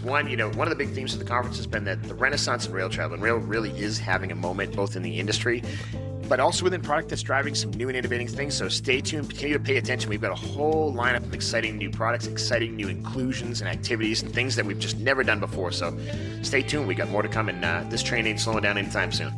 One of the big themes of the conference has been that the renaissance in rail travel, and rail really is having a moment both in the industry, but also within product that's driving some new and innovating things. So stay tuned, continue to pay attention. We've got a whole lineup of exciting new products, exciting new inclusions and activities and things that we've just never done before. So stay tuned. We got more to come, and this train ain't slowing down anytime soon.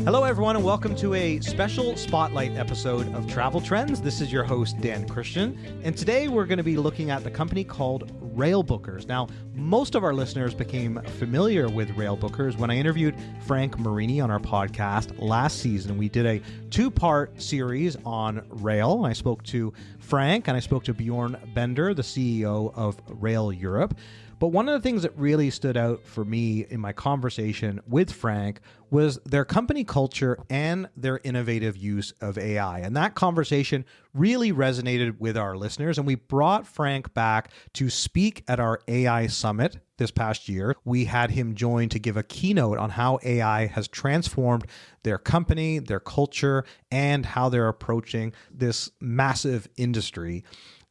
Hello, everyone, and welcome to a special spotlight episode of Travel Trends. This is your host, Dan Christian, and today we're going to be looking at the company called Railbookers. Now, most of our listeners became familiar with Railbookers when I interviewed Frank Marini on our podcast last season. We did a two-part series on rail. I spoke to Frank and I spoke to Bjorn Bender, the CEO of Rail Europe. But one of the things that really stood out for me in my conversation with Frank was their company culture and their innovative use of AI. And that conversation really resonated with our listeners. And we brought Frank back to speak at our AI Summit this past year. We had him join to give a keynote on how AI has transformed their company, their culture, and how they're approaching this massive industry.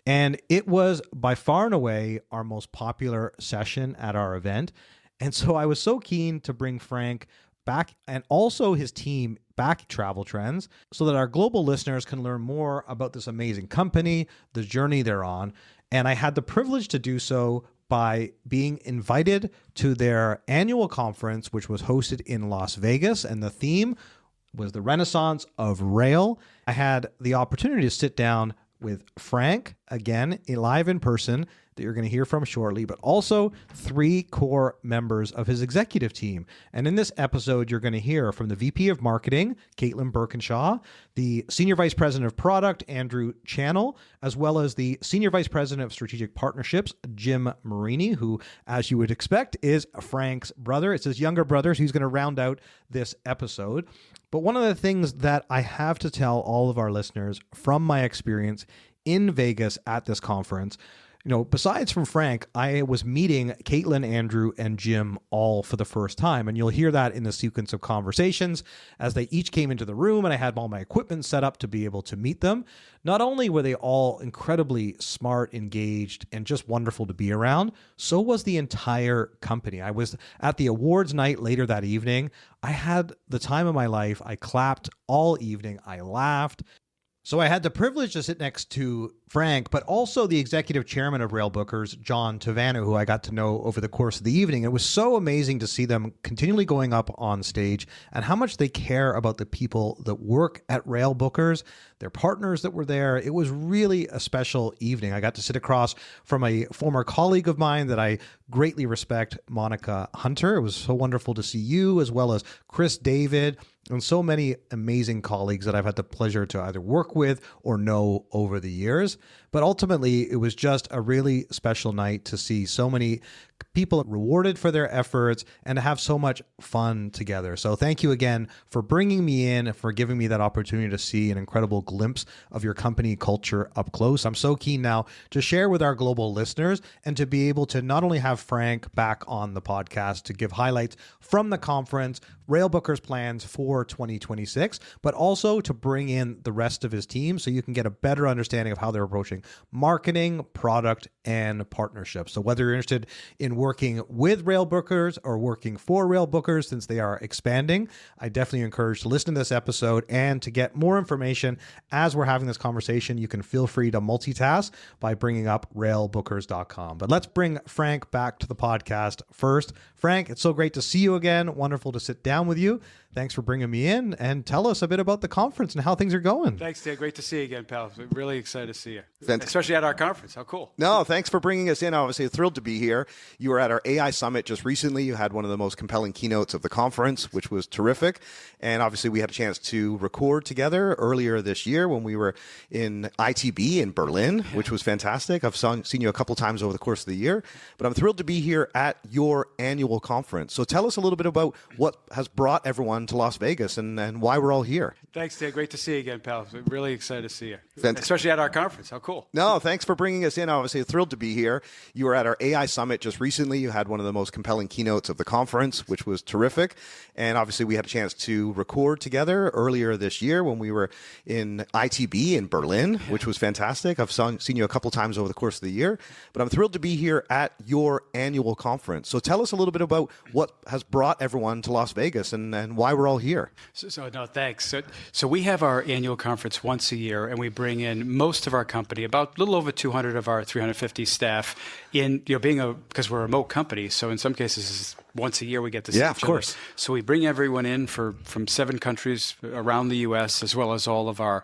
And it was by far and away our most popular session at our event. And so I was so keen to bring Frank back and also his team back Travel Trends so that our global listeners can learn more about this amazing company, the journey they're on. And I had the privilege to do so by being invited to their annual conference, which was hosted in Las Vegas. And the theme was the Renaissance of Rail. I had the opportunity to sit down with Frank, again, live in person, that you're going to hear from shortly, but also three core members of his executive team. And in this episode, you're going to hear from the VP of Marketing, Kaitlyn Birkinshaw, the Senior Vice President of Product, Andrew Channell, as well as the Senior Vice President of Strategic Partnerships, Jim Marini, who, as you would expect, is Frank's brother. It's his younger brother, so he's going to round out this episode. But one of the things that I have to tell all of our listeners from my experience in Vegas at this conference, besides from Frank, I was meeting Kaitlyn, Andrew, and Jim all for the first time. And you'll hear that in the sequence of conversations as they each came into the room and I had all my equipment set up to be able to meet them. Not only were they all incredibly smart, engaged, and just wonderful to be around, so was the entire company. I was at the awards night later that evening. I had the time of my life. I clapped all evening. I laughed. So I had the privilege to sit next to Frank, but also the executive chairman of Railbookers, John Tavanu, who I got to know over the course of the evening. It was so amazing to see them continually going up on stage and how much they care about the people that work at Railbookers, their partners that were there. It was really a special evening. I got to sit across from a former colleague of mine that I greatly respect, Monica Hunter. It was so wonderful to see you, as well as Chris David, and so many amazing colleagues that I've had the pleasure to either work with or know over the years. But ultimately, it was just a really special night to see so many people rewarded for their efforts and to have so much fun together. So thank you again for bringing me in, for giving me that opportunity to see an incredible glimpse of your company culture up close. I'm so keen now to share with our global listeners and to be able to not only have Frank back on the podcast to give highlights from the conference, Railbookers plans for 2026, but also to bring in the rest of his team so you can get a better understanding of how they're approaching marketing, product, and partnerships. So whether you're interested in working with Railbookers or working for Railbookers, since they are expanding, I definitely encourage to listen to this episode. And to get more information as we're having this conversation, you can feel free to multitask by bringing up railbookers.com. But let's bring Frank back to the podcast first. Frank, it's so great to see you again. Wonderful to sit down with you. Thanks for bringing me in, and tell us a bit about the conference and how things are going. Thanks, Dan. Great to see you again, pal. Really excited to see you, especially at our conference. How cool. No, thanks for bringing us in. Obviously, thrilled to be here. You were at our AI Summit just recently. You had one of the most compelling keynotes of the conference, which was terrific. And obviously, we had a chance to record together earlier this year when we were in ITB in Berlin, which was fantastic. I've seen you a couple times over the course of the year, but I'm thrilled to be here at your annual conference. So tell us a little bit about what has brought everyone everyone to Las Vegas and why we're all here. Thanks, Dan. Great to see you again, pal. We're really excited to see you, especially at our conference. How cool. No, thanks for bringing us in. Obviously, thrilled to be here. You were at our AI Summit just recently. You had one of the most compelling keynotes of the conference, which was terrific. And obviously, we had a chance to record together earlier this year when we were in ITB in Berlin, which was fantastic. I've seen you a couple times over the course of the year, but I'm thrilled to be here at your annual conference. So tell us a little bit about what has brought everyone to Las Vegas and why we're all here. No, thanks. So we have our annual conference once a year, and we bring in most of our company, about a little over 200 of our 350 staff, because we're a remote company. So in some cases, once a year we get to see each other. Yeah, of course. So we bring everyone in from 7 countries around the U.S., as well as all of our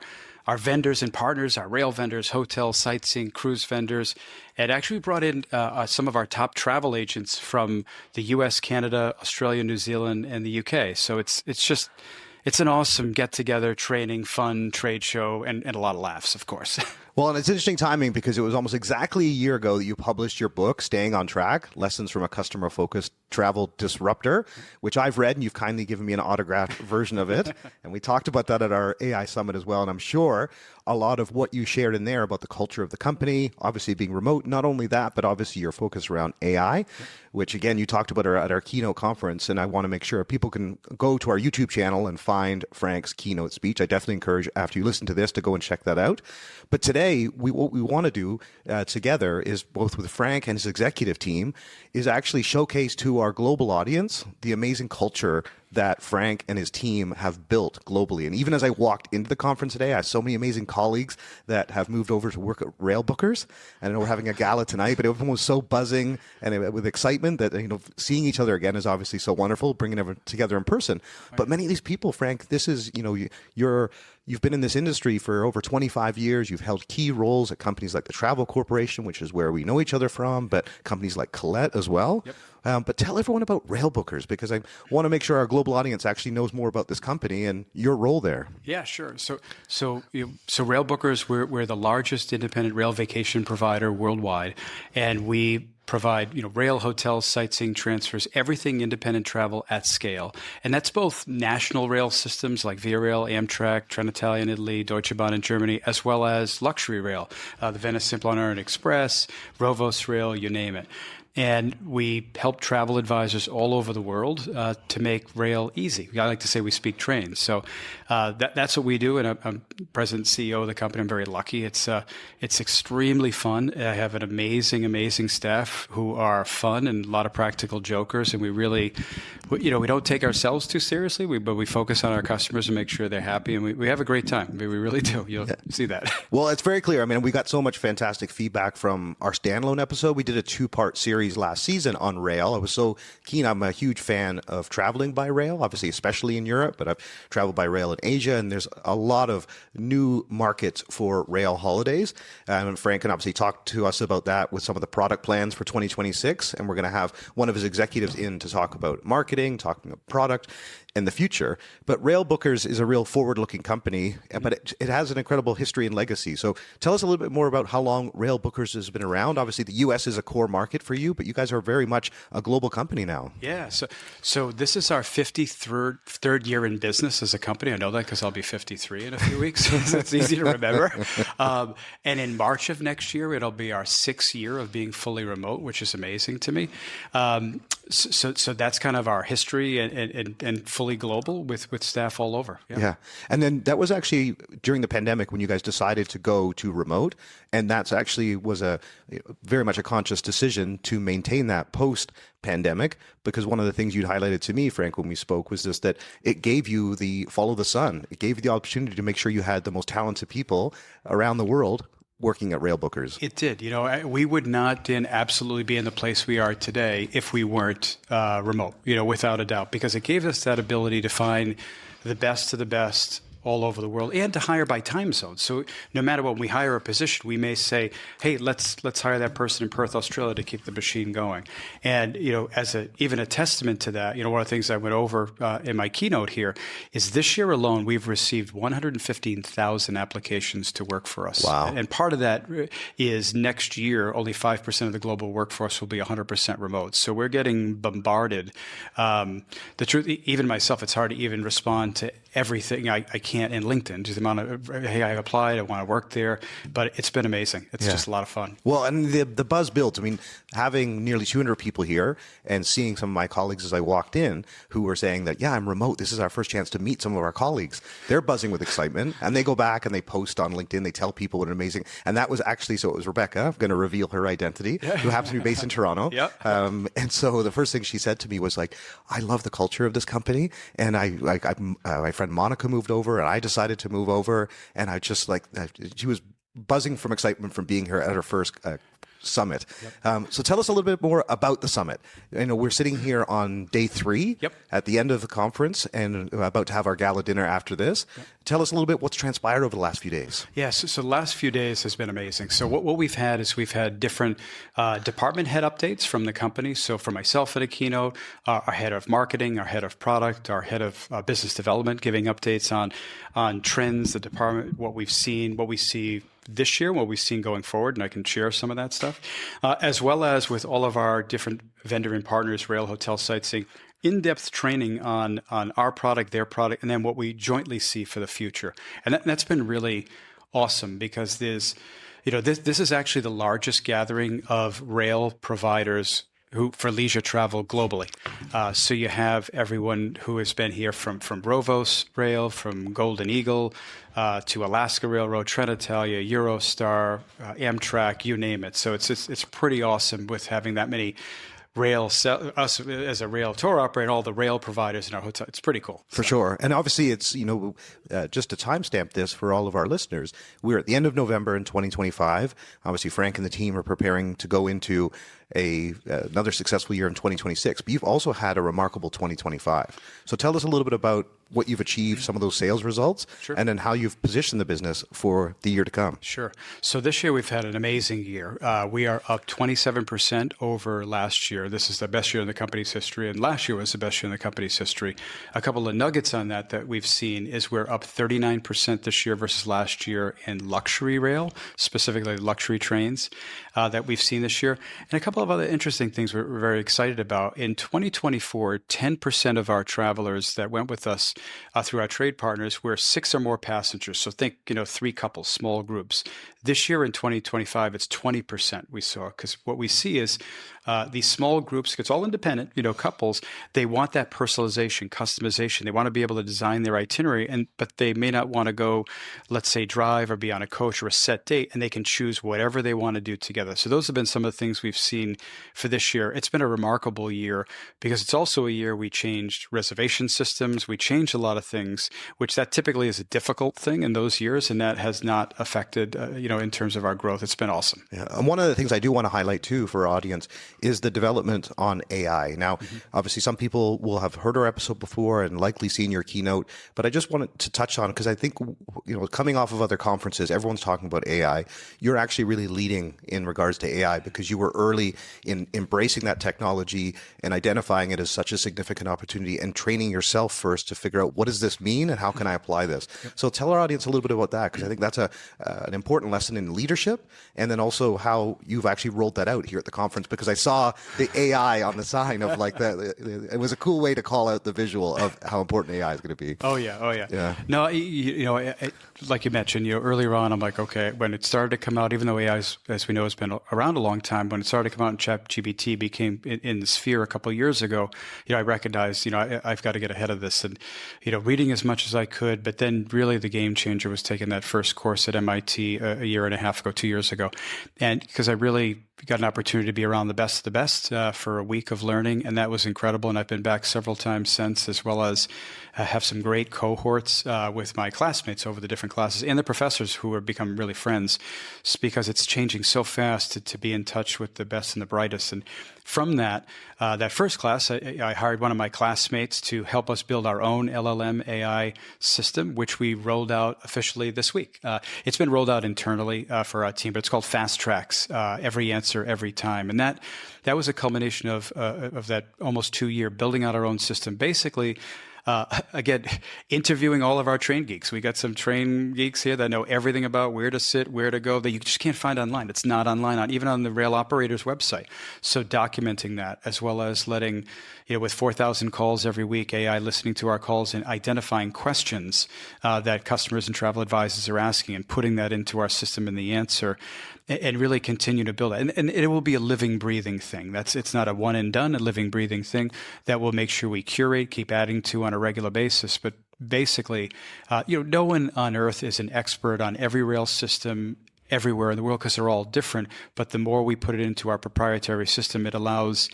vendors and partners, our rail vendors, hotel, sightseeing, cruise vendors, and actually brought in some of our top travel agents from the U.S., Canada, Australia, New Zealand, and the U.K. So it's an awesome get-together, training, fun trade show, and a lot of laughs, of course. Well, and it's interesting timing because it was almost exactly a year ago that you published your book, Staying on Track, Lessons from a Customer-Focused Travel Disruptor, which I've read, and you've kindly given me an autographed version of it. And we talked about that at our AI Summit as well. And I'm sure a lot of what you shared in there about the culture of the company, obviously being remote, not only that, but obviously your focus around AI, which again, you talked about at our keynote conference. And I want to make sure people can go to our YouTube channel and find Frank's keynote speech. I definitely encourage, after you listen to this, to go and check that out. But today, what we want to do together is, both with Frank and his executive team, is actually showcase to our global audience the amazing culture that Frank and his team have built globally. And even as I walked into the conference today, I have so many amazing colleagues that have moved over to work at Railbookers. I know we're having a gala tonight, but everyone was so buzzing and with excitement that, seeing each other again is obviously so wonderful, bringing everyone together in person. Right. But many of these people, Frank, this is, you've been in this industry for over 25 years. You've held key roles at companies like the Travel Corporation, which is where we know each other from, but companies like Colette as well. Yep. But tell everyone about Railbookers, because I want to make sure our global audience actually knows more about this company and your role there. Yeah, sure. So Railbookers, we're the largest independent rail vacation provider worldwide, and we provide rail, hotels, sightseeing, transfers, everything independent travel at scale. And that's both national rail systems like Via Rail, Amtrak, Trenitalia in Italy, Deutsche Bahn in Germany, as well as luxury rail, the Venice Simplon Express, Rovos Rail, you name it. And we help travel advisors all over the world to make rail easy. I like to say we speak trains. So that's what we do. And I'm president and CEO of the company. I'm very lucky. It's extremely fun. I have an amazing staff who are fun and a lot of practical jokers. And we really, we don't take ourselves too seriously, but we focus on our customers and make sure they're happy. And we have a great time. We really do. You'll see that. Well, it's very clear. I mean, we got so much fantastic feedback from our standalone episode. We did a 2-part series last season on rail. I was so keen. I'm a huge fan of traveling by rail, obviously, especially in Europe, but I've traveled by rail in Asia, and there's a lot of new markets for rail holidays. And Frank can obviously talk to us about that with some of the product plans for 2026. And we're going to have one of his executives in to talk about marketing, talking about product in the future. But Railbookers is a real forward-looking company, but it has an incredible history and legacy. So tell us a little bit more about how long Railbookers has been around. Obviously, the U.S. is a core market for you, but you guys are very much a global company now. Yeah. So this is our 53rd year in business as a company. I know that because I'll be 53 in a few weeks. So it's easy to remember. And in March of next year, it'll be our 6th year of being fully remote, which is amazing to me. So that's kind of our history and fully global with staff all over. Yeah. And then that was actually during the pandemic when you guys decided to go to remote. And that's actually was very much a conscious decision to maintain that post-pandemic, because one of the things you'd highlighted to me, Frank, when we spoke, was just that it gave you the follow the sun. It gave you the opportunity to make sure you had the most talented people around the world working at Railbookers. It did. We would not, Dan, absolutely be in the place we are today if we weren't remote, without a doubt, because it gave us that ability to find the best of the best all over the world, and to hire by time zone. So no matter when we hire a position, we may say, hey, let's hire that person in Perth, Australia to keep the machine going. And, as even a testament to that, one of the things I went over in my keynote here is this year alone, we've received 115,000 applications to work for us. Wow. And part of that is next year, only 5% of the global workforce will be 100% remote. So we're getting bombarded. The truth, even myself, it's hard to even respond to everything I can't in LinkedIn. Just the amount of, hey, I applied, I want to work there. But it's been amazing. It's just a lot of fun. Well, and the buzz built. I mean, having nearly 200 people here and seeing some of my colleagues as I walked in who were saying that, yeah, I'm remote. This is our first chance to meet some of our colleagues. They're buzzing with excitement. And they go back and they post on LinkedIn. They tell people what an amazing. And that was actually, so it was Rebecca, I'm going to reveal her identity, who happens to be based in Toronto. Yep. And so the first thing she said to me was like, I love the culture of this company. And my friend Monica moved over and I decided to move over. And I just she was buzzing from excitement from being here at her first summit. So tell us a little bit more about the summit. We're sitting here on day 3 at the end of the conference and about to have our gala dinner after this. Tell us a little bit what's transpired over the last few days. Yes, so the last few days has been amazing. So what we've had is we've had different department head updates from the company. So for myself at a keynote, our head of marketing, our head of product, our head of business development giving updates on trends, the department, what we've seen, what we see this year, what we've seen going forward, and I can share some of that stuff, as well as with all of our different vendor and partners, rail, hotel, sightseeing, in-depth training on our product, their product, and then what we jointly see for the future. And that's been really awesome because this is actually the largest gathering of rail providers for leisure travel globally. So you have everyone who has been here from Rovos Rail, from Golden Eagle, to Alaska Railroad, Trenitalia, Eurostar, Amtrak, you name it. So it's pretty awesome with having that many us as a rail tour operator and all the rail providers in our hotel. It's pretty cool. For sure. And obviously it's, just to timestamp this for all of our listeners, we're at the end of November in 2025. Obviously Frank and the team are preparing to go into another successful year in 2026, but you've also had a remarkable 2025. So tell us a little bit about what you've achieved, some of those sales results, and then how you've positioned the business for the year to come. Sure. So this year we've had an amazing year. We are up 27% over last year. This is the best year in the company's history, and last year was the best year in the company's history. A couple of nuggets on that we've seen is we're up 39% this year versus last year in luxury rail, specifically luxury trains that we've seen this year. And a couple of other interesting things we're very excited about. In 2024, 10% of our travelers that went with us through our trade partners were 6 or more passengers. So think, 3 couples, small groups. This year in 2025, it's 20% we saw, because what we see is these small groups, it's all independent, couples, they want that personalization, customization. They want to be able to design their itinerary, but they may not want to go, let's say, drive or be on a coach or a set date, and they can choose whatever they want to do together. So those have been some of the things we've seen for this year. It's been a remarkable year because it's also a year we changed reservation systems. We changed a lot of things, which that typically is a difficult thing in those years, and that has not affected, in terms of our growth. It's been awesome. Yeah. And one of the things I do want to highlight too for our audience is the development on AI. Now, obviously some people will have heard our episode before and likely seen your keynote, but I just wanted to touch on, because I think, coming off of other conferences, everyone's talking about AI. You're actually really leading in regards to AI because you were early in embracing that technology and identifying it as such a significant opportunity and training yourself first to figure out what does this mean and how can I apply this? So tell our audience a little bit about that, because I think that's an important lesson in leadership, and then also how you've actually rolled that out here at the conference, because I saw the AI on the sign of like that. It was a cool way to call out the visual of how important AI is going to be. Oh yeah. No, like you mentioned, earlier on, I'm like, okay, when it started to come out, even though AI, as we know, has been around a long time, when it started to come out and ChatGPT became in the sphere a couple of years ago, I recognized, I've got to get ahead of this, and reading as much as I could. But then really the game changer was taking that first course at MIT a year and a half ago, 2 years ago, and because I really got an opportunity to be around the best of the best for a week of learning, and that was incredible. And I've been back several times since, as well as have some great cohorts with my classmates over the different classes and the professors who have become really friends, because it's changing so fast to be in touch with the best and the brightest. And from that, that first class, I hired one of my classmates to help us build our own LLM AI system, which we rolled out officially this week. It's been rolled out internally for our team, but it's called Fast Tracks, every answer, every time. And that was a culmination of that almost 2-year building out our own system. Basically, again, interviewing all of our train geeks. We got some train geeks here that know everything about where to sit, where to go, that you just can't find online. It's not online, even on the rail operator's website. So documenting that, as well as letting, with 4,000 calls every week, AI listening to our calls and identifying questions that customers and travel advisors are asking and putting that into our system and the answer, and really continue to build it. And it will be a living, breathing thing. It's not a one and done, a living, breathing thing that we'll make sure we curate, keep adding to on a regular basis. But basically, no one on earth is an expert on every rail system everywhere in the world because they're all different. But the more we put it into our proprietary system, it allows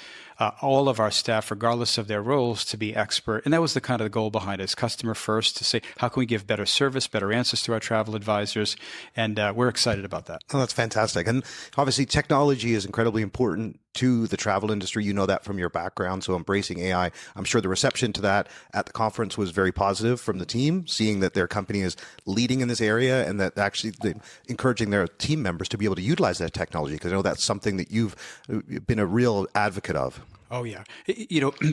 all of our staff, regardless of their roles, to be expert. And that was the kind of the goal behind it, is customer first, to say, how can we give better service, better answers to our travel advisors? And we're excited about that. Oh, that's fantastic. And obviously, technology is incredibly important to the travel industry. You know that from your background. So embracing AI, I'm sure the reception to that at the conference was very positive from the team, seeing that their company is leading in this area and that actually encouraging their team members to be able to utilize that technology, because I know that's something that you've been a real advocate of. Oh, yeah.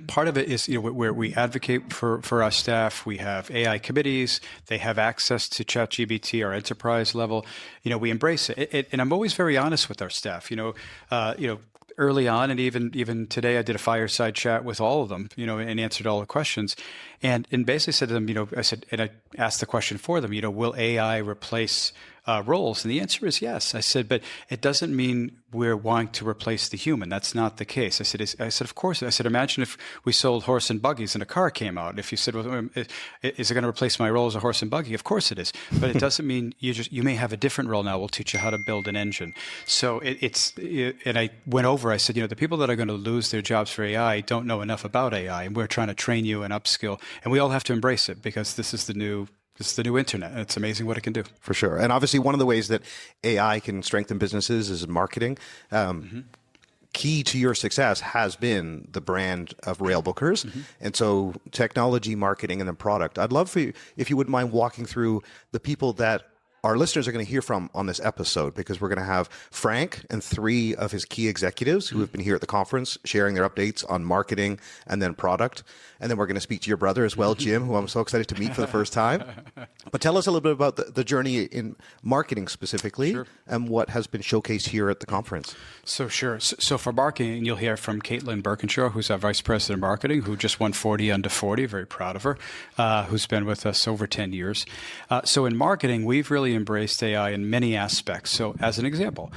Part of it is, where we advocate for our staff. We have AI committees. They have access to ChatGPT, our enterprise level. We embrace it. And I'm always very honest with our staff. Early on, and even today, I did a fireside chat with all of them, and answered all the questions, and basically said to them, I asked the question for them, will AI replace roles? And the answer is yes. I said, but it doesn't mean we're wanting to replace the human. That's not the case. I said, of course. I said, imagine if we sold horse and buggies and a car came out. If you said, well, is it going to replace my role as a horse and buggy? Of course it is. But it doesn't mean you may have a different role now. We'll teach you how to build an engine. So and I went over, I said, the people that are going to lose their jobs for AI don't know enough about AI. And we're trying to train you and upskill. And we all have to embrace it, because this is the new internet, and it's amazing what it can do. For sure. And obviously, one of the ways that AI can strengthen businesses is marketing. Key to your success has been the brand of Railbookers. And so technology, marketing, and then product. I'd love for you, if you wouldn't mind walking through the people that our listeners are going to hear from on this episode, because we're going to have Frank and 3 of his key executives who have been here at the conference sharing their updates on marketing and then product. And then we're going to speak to your brother as well, Jim, who I'm so excited to meet for the first time. But tell us a little bit about the journey in marketing specifically, and what has been showcased here at the conference. So for marketing, you'll hear from Kaitlyn Birkinshaw, who's our Vice President of Marketing, who just won 40 under 40, very proud of her, who's been with us over 10 years. So in marketing, we've really embraced AI in many aspects. So as an example,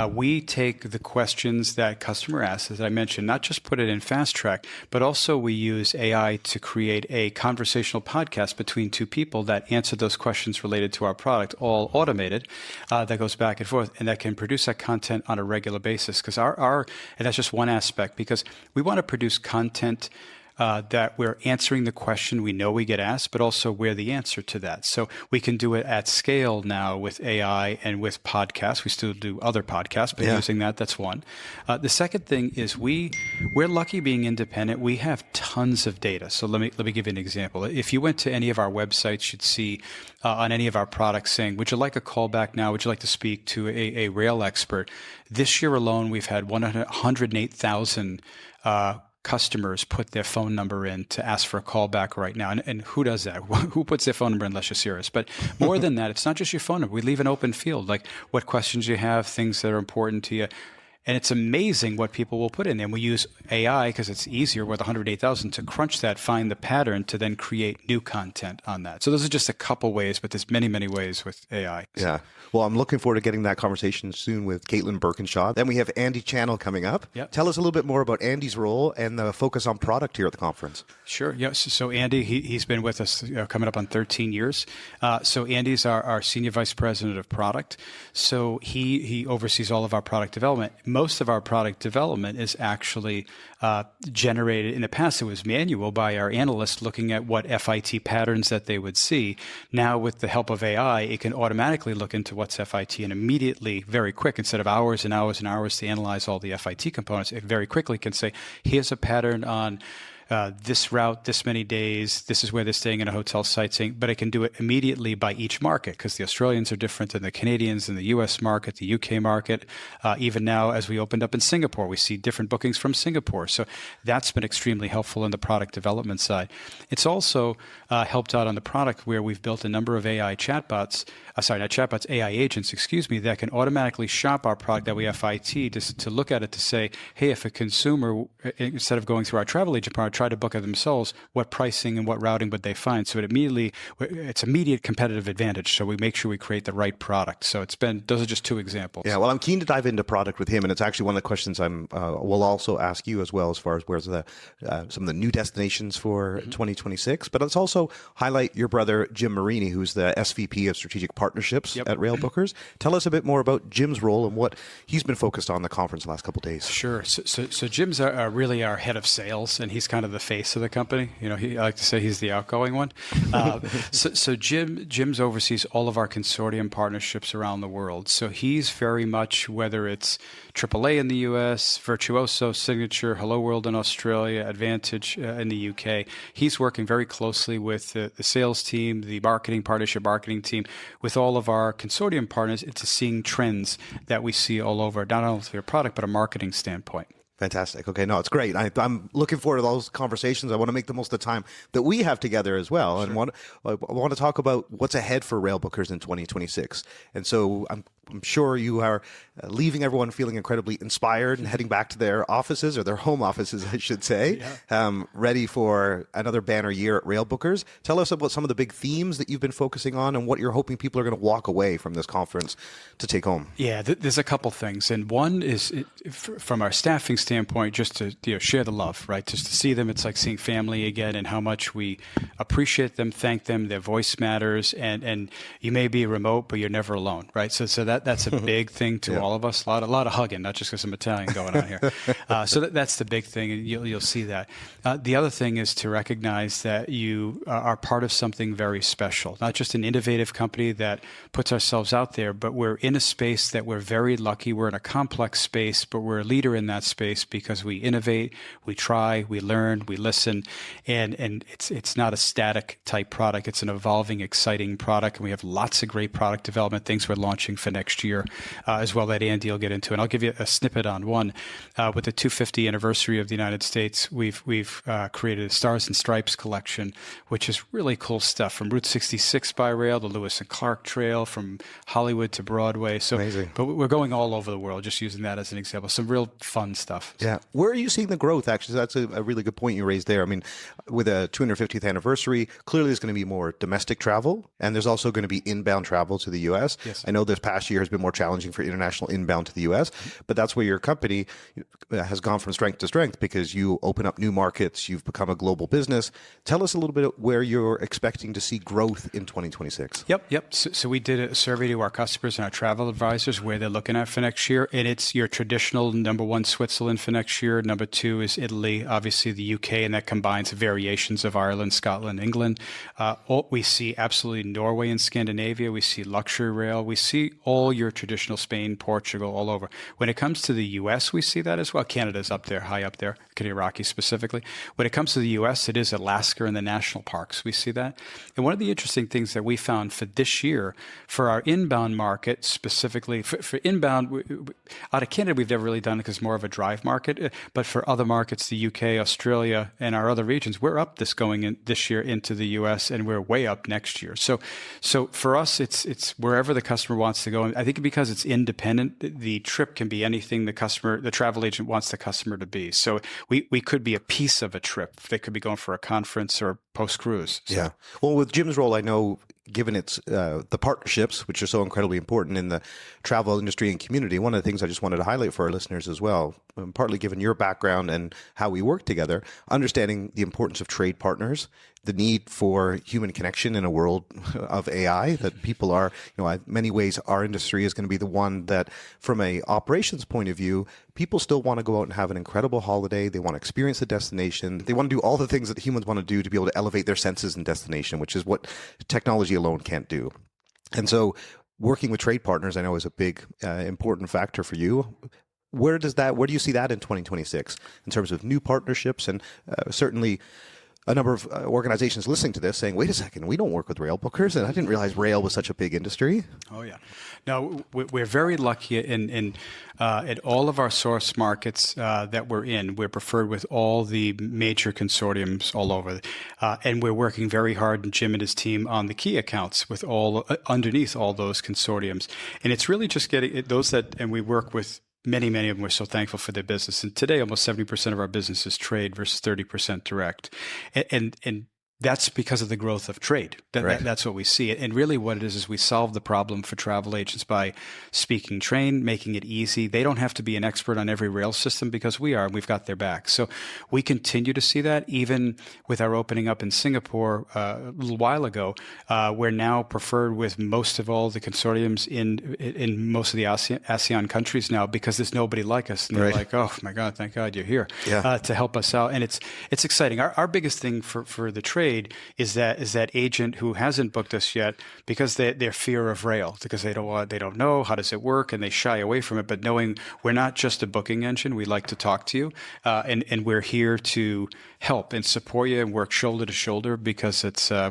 we take the questions that customer asks, as I mentioned, not just put it in Fast Track, but also we use AI to create a conversational podcast between 2 people that answer those questions related to our product, all automated, that goes back and forth, and that can produce that content on a regular basis. Because and that's just one aspect, because we want to produce content that we're answering the question we know we get asked, but also we're the answer to that. So we can do it at scale now with AI and with podcasts. We still do other podcasts, but using that's one. The second thing is we're lucky being independent. We have tons of data. So let me give you an example. If you went to any of our websites, you'd see on any of our products saying, would you like a callback now? Would you like to speak to a rail expert? This year alone, we've had 108,000 customers put their phone number in to ask for a call back right now. And who does that? Who puts their phone number in unless you're serious? But more than that, it's not just your phone number. We leave an open field, like what questions you have, things that are important to you. And it's amazing what people will put in there. And we use AI, because it's easier with 108,000 to crunch that, find the pattern, to then create new content on that. So those are just a couple ways, but there's many, many ways with AI. Yeah. Well, I'm looking forward to getting that conversation soon with Kaitlyn Birkinshaw. Then we have Andy Channell coming up. Yep. Tell us a little bit more about Andy's role and the focus on product here at the conference. Sure. Yeah. So Andy, he's been with us coming up on 13 years. So Andy's our Senior Vice President of Product. So he oversees all of our product development. most of our product development is actually generated. In the past, it was manual by our analysts looking at what FIT patterns that they would see. Now, with the help of AI, it can automatically look into what's FIT and immediately, very quick, instead of hours and hours and hours to analyze all the FIT components, it very quickly can say, here's a pattern on this route, this many days, this is where they're staying in a hotel sightseeing, but it can do it immediately by each market because the Australians are different than the Canadians in the US market, the UK market. Even now, as we opened up in Singapore, we see different bookings from Singapore. So that's been extremely helpful in the product development side. It's also helped out on the product where we've built a number of AI chatbots, AI agents, that can automatically shop our product that we FIT to look at it to say, hey, if a consumer, instead of going through our travel agent partner, try to book it themselves, what pricing and what routing would they find? So it's immediate competitive advantage. So we make sure we create the right product. So those are just two examples. Yeah, well, I'm keen to dive into product with him, and it's actually one of the questions will also ask you as well, as far as where's some of the new destinations for 2026. But let's also highlight your brother, Jim Marini, who's the SVP of Strategic Partnerships at Railbookers. Tell us a bit more about Jim's role and what he's been focused on the conference the last couple of days. Sure. So Jim's really our head of sales, and he's kind of the face of the company. I like to say he's the outgoing one. So Jim's oversees all of our consortium partnerships around the world. So he's very much, whether it's AAA in the US, Virtuoso, Signature, Hello World in Australia, Advantage in the UK, he's working very closely with the sales team, the partnership marketing team, with all of our consortium partners into seeing trends that we see all over, not only through a product, but a marketing standpoint. Fantastic. Okay, no, it's great. I'm looking forward to those conversations. I want to make the most of the time that we have together as well. Sure. And I want to talk about what's ahead for Railbookers in 2026. And so I'm sure you are leaving everyone feeling incredibly inspired and heading back to their offices, or their home offices, I should say, ready for another banner year at Railbookers. Tell us about some of the big themes that you've been focusing on and what you're hoping people are going to walk away from this conference to take home. Yeah, there's a couple things. And one is, from our staffing standpoint, just to share the love, right? Just to see them, it's like seeing family again, and how much we appreciate them, thank them, their voice matters, and you may be remote, but you're never alone, right? So that's a big thing to all of us. A lot of hugging, not just because I'm Italian going on here. So that's the big thing, and you'll see that. The other thing is to recognize that you are part of something very special, not just an innovative company that puts ourselves out there, but we're in a space that we're very lucky. We're in a complex space, but we're a leader in that space because we innovate, we try, we learn, we listen, and it's not a static type product. It's an evolving, exciting product, and we have lots of great product development things we're launching for next year as well that Andy will get into. And I'll give you a snippet on one. With the 250th anniversary of the United States, we've created a Stars and Stripes collection, which is really cool stuff, from Route 66 by rail, the Lewis and Clark Trail, from Hollywood to Broadway. So, amazing. But we're going all over the world, just using that as an example. Some real fun stuff. Yeah. Where are you seeing the growth, actually? That's a really good point you raised there. I mean, with a 250th anniversary, clearly there's going to be more domestic travel, and there's also going to be inbound travel to the U.S. Yes. I know this past year has been more challenging for international inbound to the U.S., but that's where your company has gone from strength to strength because you open up new markets, you've become a global business. Tell us a little bit where you're expecting to see growth in 2026. Yep. So we did a survey to our customers and our travel advisors where they're looking at for next year, and it's your traditional number one, Switzerland for next year. Number two is Italy, obviously the UK, and that combines variations of Ireland, Scotland, England. We see absolutely Norway and Scandinavia. We see luxury rail. We see all your traditional Spain, Portugal, all over. When it comes to the US, we see that as well. Canada's up there, high up there, Canadian Rockies specifically. When it comes to the US, it is Alaska and the national parks. We see that. And one of the interesting things that we found for this year, for our inbound market, specifically for inbound, out of Canada, we've never really done it because it's more of a drive market. But for other markets, the UK, Australia, and our other regions, we're up going in this year into the US, and we're way up next year. So for us, it's wherever the customer wants to go. I think because it's independent, the trip can be anything the travel agent wants the customer to be. So we could be a piece of a trip. They could be going for a conference or post-cruise. So. Yeah. Well, with Jim's role, I know, given it's the partnerships, which are so incredibly important in the travel industry and community, one of the things I just wanted to highlight for our listeners as well, partly given your background and how we work together, understanding the importance of trade partners the need for human connection in a world of AI, that people are, in many ways, our industry is going to be the one that, from a operations point of view, people still want to go out and have an incredible holiday. They want to experience the destination. They want to do all the things that humans want to do to be able to elevate their senses and destination, which is what technology alone can't do. And so working with trade partners, I know, is a big, important factor for you. Where do you see that in 2026 in terms of new partnerships? And certainly a number of organizations listening to this saying, wait a second, we don't work with Railbookers, and I didn't realize rail was such a big industry. Oh, yeah. No, we're very lucky in all of our source markets that we're in. We're preferred with all the major consortiums all over. And we're working very hard, and Jim and his team, on the key accounts with all underneath all those consortiums. And it's really just getting those and we work with many of them. We're so thankful for their business. And today, almost 70% of our business is trade versus 30% direct. And that's because of the growth of trade. That's what we see. And really what it is we solve the problem for travel agents by speaking train, making it easy. They don't have to be an expert on every rail system because we are, and we've got their back. So we continue to see that even with our opening up in Singapore a little while ago. We're now preferred with most of all the consortiums in most of the ASEAN countries now because there's nobody like us. And they're like, oh my God, thank God you're here to help us out. And it's exciting. Our biggest thing for the trade is that agent who hasn't booked us yet because their fear of rail, because they don't know how does it work and they shy away from it. But knowing we're not just a booking engine, we like to talk to you, and we're here to help and support you and work shoulder to shoulder because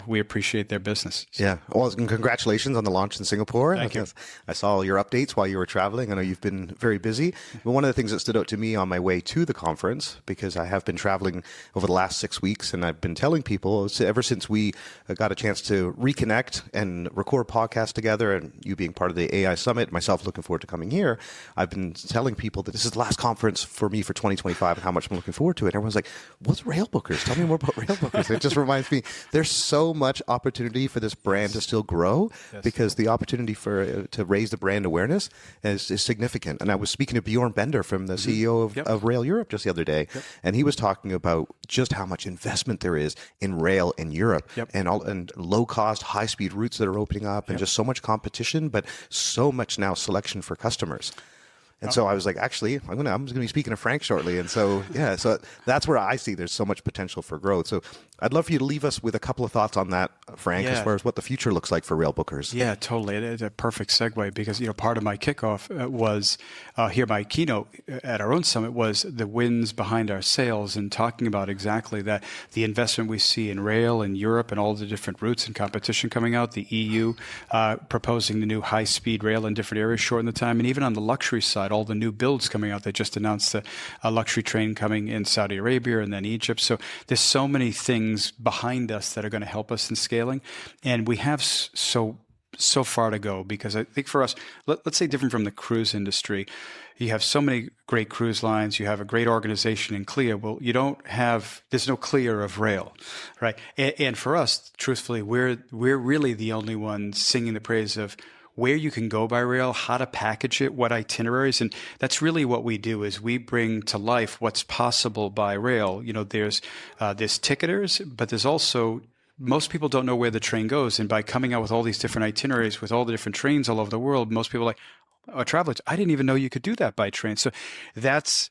we appreciate their business. Yeah. Well, congratulations on the launch in Singapore. Thank you. I saw your updates while you were traveling. I know you've been very busy. But one of the things that stood out to me on my way to the conference, because I have been traveling over the last 6 weeks, and I've been telling people ever since we got a chance to reconnect and record podcasts together, and you being part of the AI Summit, myself looking forward to coming here, I've been telling people that this is the last conference for me for 2025 and how much I'm looking forward to it. And everyone's like, what's Railbookers? Tell me more about Railbookers. It just reminds me there's so much opportunity for this brand to still grow because the opportunity to raise the brand awareness is significant. And I was speaking to Bjorn Bender from the CEO of Rail Europe just the other day, and he was talking about just how much investment there is in rail in Europe and low cost, high speed routes that are opening up and just so much competition, but so much now selection for customers. And so I was like, actually, I'm going to be speaking to Frank shortly. And so, so that's where I see there's so much potential for growth. So I'd love for you to leave us with a couple of thoughts on that, Frank, as far as what the future looks like for Railbookers. Yeah, totally. It's a perfect segue because, part of my kickoff was here, my keynote at our own summit was the wins behind our sales and talking about exactly that, the investment we see in rail in Europe and all the different routes and competition coming out, the EU proposing the new high-speed rail in different areas, shorten the time, and even on the luxury side, all the new builds coming out. They just announced a luxury train coming in Saudi Arabia and then Egypt. So there's so many things behind us that are going to help us in scaling. And we have so far to go because I think for us, let's say different from the cruise industry, you have so many great cruise lines, you have a great organization in CLIA. Well, there's no CLIA of rail, right? And for us, truthfully, we're really the only ones singing the praise of where you can go by rail, how to package it, what itineraries. And that's really what we do is we bring to life what's possible by rail. There's ticketers, but there's also most people don't know where the train goes. And by coming out with all these different itineraries with all the different trains all over the world, most people are like, travelers, I didn't even know you could do that by train. So that's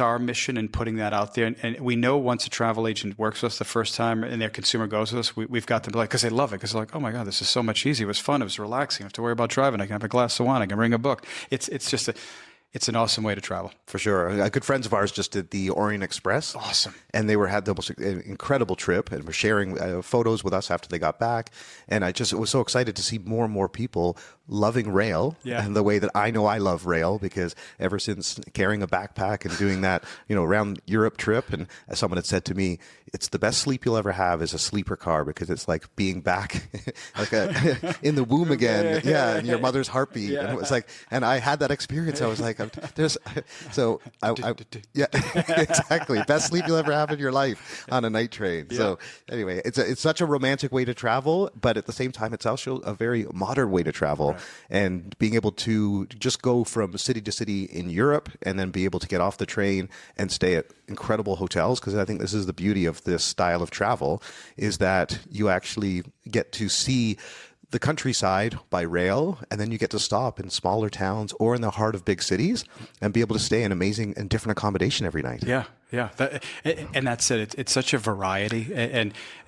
our mission in putting that out there. And we know once a travel agent works with us the first time and their consumer goes with us, we've got them because they love it. Because they're like, oh my God, this is so much easier. It was fun. It was relaxing. I don't have to worry about driving. I can have a glass of wine. I can bring a book. It's an awesome way to travel. For sure. Good friends of ours just did the Orient Express. Awesome. And they had the most incredible trip and were sharing photos with us after they got back. And I just was so excited to see more and more people loving rail and the way that I know I love rail because ever since carrying a backpack and doing that, around Europe trip, and as someone had said to me, it's the best sleep you'll ever have is a sleeper car because it's like being back in the womb again. And your mother's heartbeat. And it was like, and I had that experience. I was like, exactly. Best sleep you'll ever have in your life on a night train. So anyway, it's such a romantic way to travel, but at the same time, it's also a very modern way to travel. and being able to just go from city to city in Europe and then be able to get off the train and stay at incredible hotels. Because I think this is the beauty of this style of travel, is that you actually get to see the countryside by rail, and then you get to stop in smaller towns or in the heart of big cities and be able to stay in amazing and different accommodation every night. Yeah. And that's it. It's such a variety,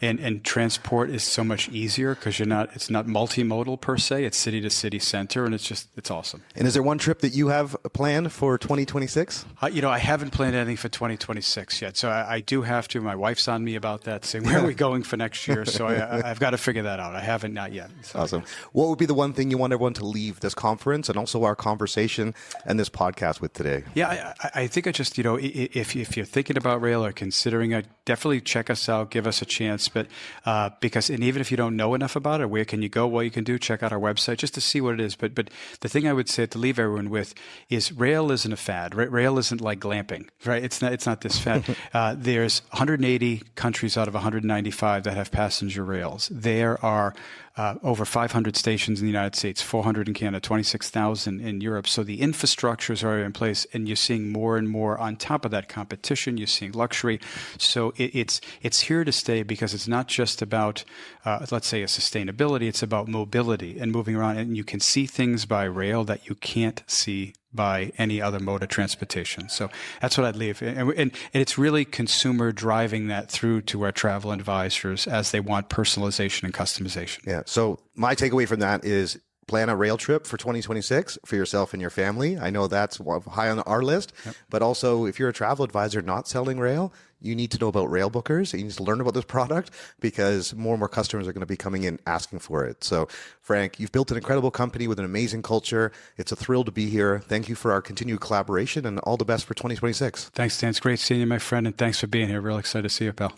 and transport is so much easier because it's not multimodal per se. It's city to city center, and it's awesome. And is there one trip that you have planned for 2026? I haven't planned anything for 2026 yet, so I do have to. My wife's on me about that, saying where are we going for next year. So I've got to figure that out. I haven't, not yet. So. Awesome. What would be the one thing you want everyone to leave this conference and also our conversation and this podcast with today? Yeah, I think if you're thinking about rail or considering it, definitely check us out, give us a chance. But and even if you don't know enough about it, where can you go? What you can do? Check out our website just to see what it is. But the thing I would say to leave everyone with is rail isn't a fad. Rail isn't like glamping, right? It's not this fad. There's 180 countries out of 195 that have passenger rails. There are over 500 stations in the United States, 400 in Canada, 26,000 in Europe. So the infrastructures are in place, and you're seeing more and more on top of that competition. You're seeing luxury. So it's here to stay, because it's not just about, let's say, a sustainability. It's about mobility and moving around. And you can see things by rail that you can't see by any other mode of transportation. So that's what I'd leave. And it's really consumer driving that through to our travel advisors as they want personalization and customization. Yeah. So my takeaway from that is plan a rail trip for 2026 for yourself and your family. I know that's high on our list, but also if you're a travel advisor not selling rail, you need to know about Railbookers. You need to learn about this product, because more and more customers are going to be coming in asking for it. So, Frank, you've built an incredible company with an amazing culture. It's a thrill to be here. Thank you for our continued collaboration, and all the best for 2026. Thanks, Dan. It's great seeing you, my friend, and thanks for being here. Real excited to see you, pal.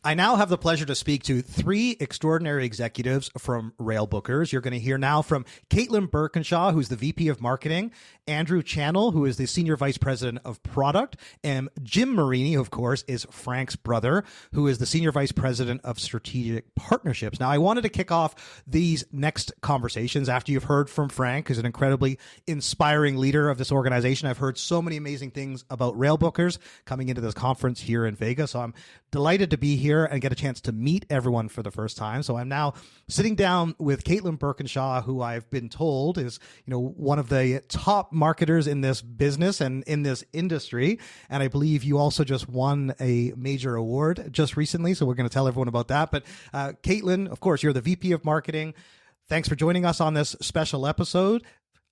I now have the pleasure to speak to three extraordinary executives from Railbookers. You're going to hear now from Kaitlyn Birkinshaw, who's the VP of Marketing, Andrew Channell, who is the Senior Vice President of Product, and Jim Marini, of course, is Frank's brother, who is the Senior Vice President of Strategic Partnerships. Now, I wanted to kick off these next conversations after you've heard from Frank, who's an incredibly inspiring leader of this organization. I've heard so many amazing things about Railbookers coming into this conference here in Vegas, so I'm delighted to be here and get a chance to meet everyone for the first time. So I'm now sitting down with Kaitlyn Birkinshaw, who I've been told is, one of the top marketers in this business and in this industry. And I believe you also just won a major award just recently. So we're going to tell everyone about that. But Kaitlyn, of course, you're the VP of Marketing. Thanks for joining us on this special episode.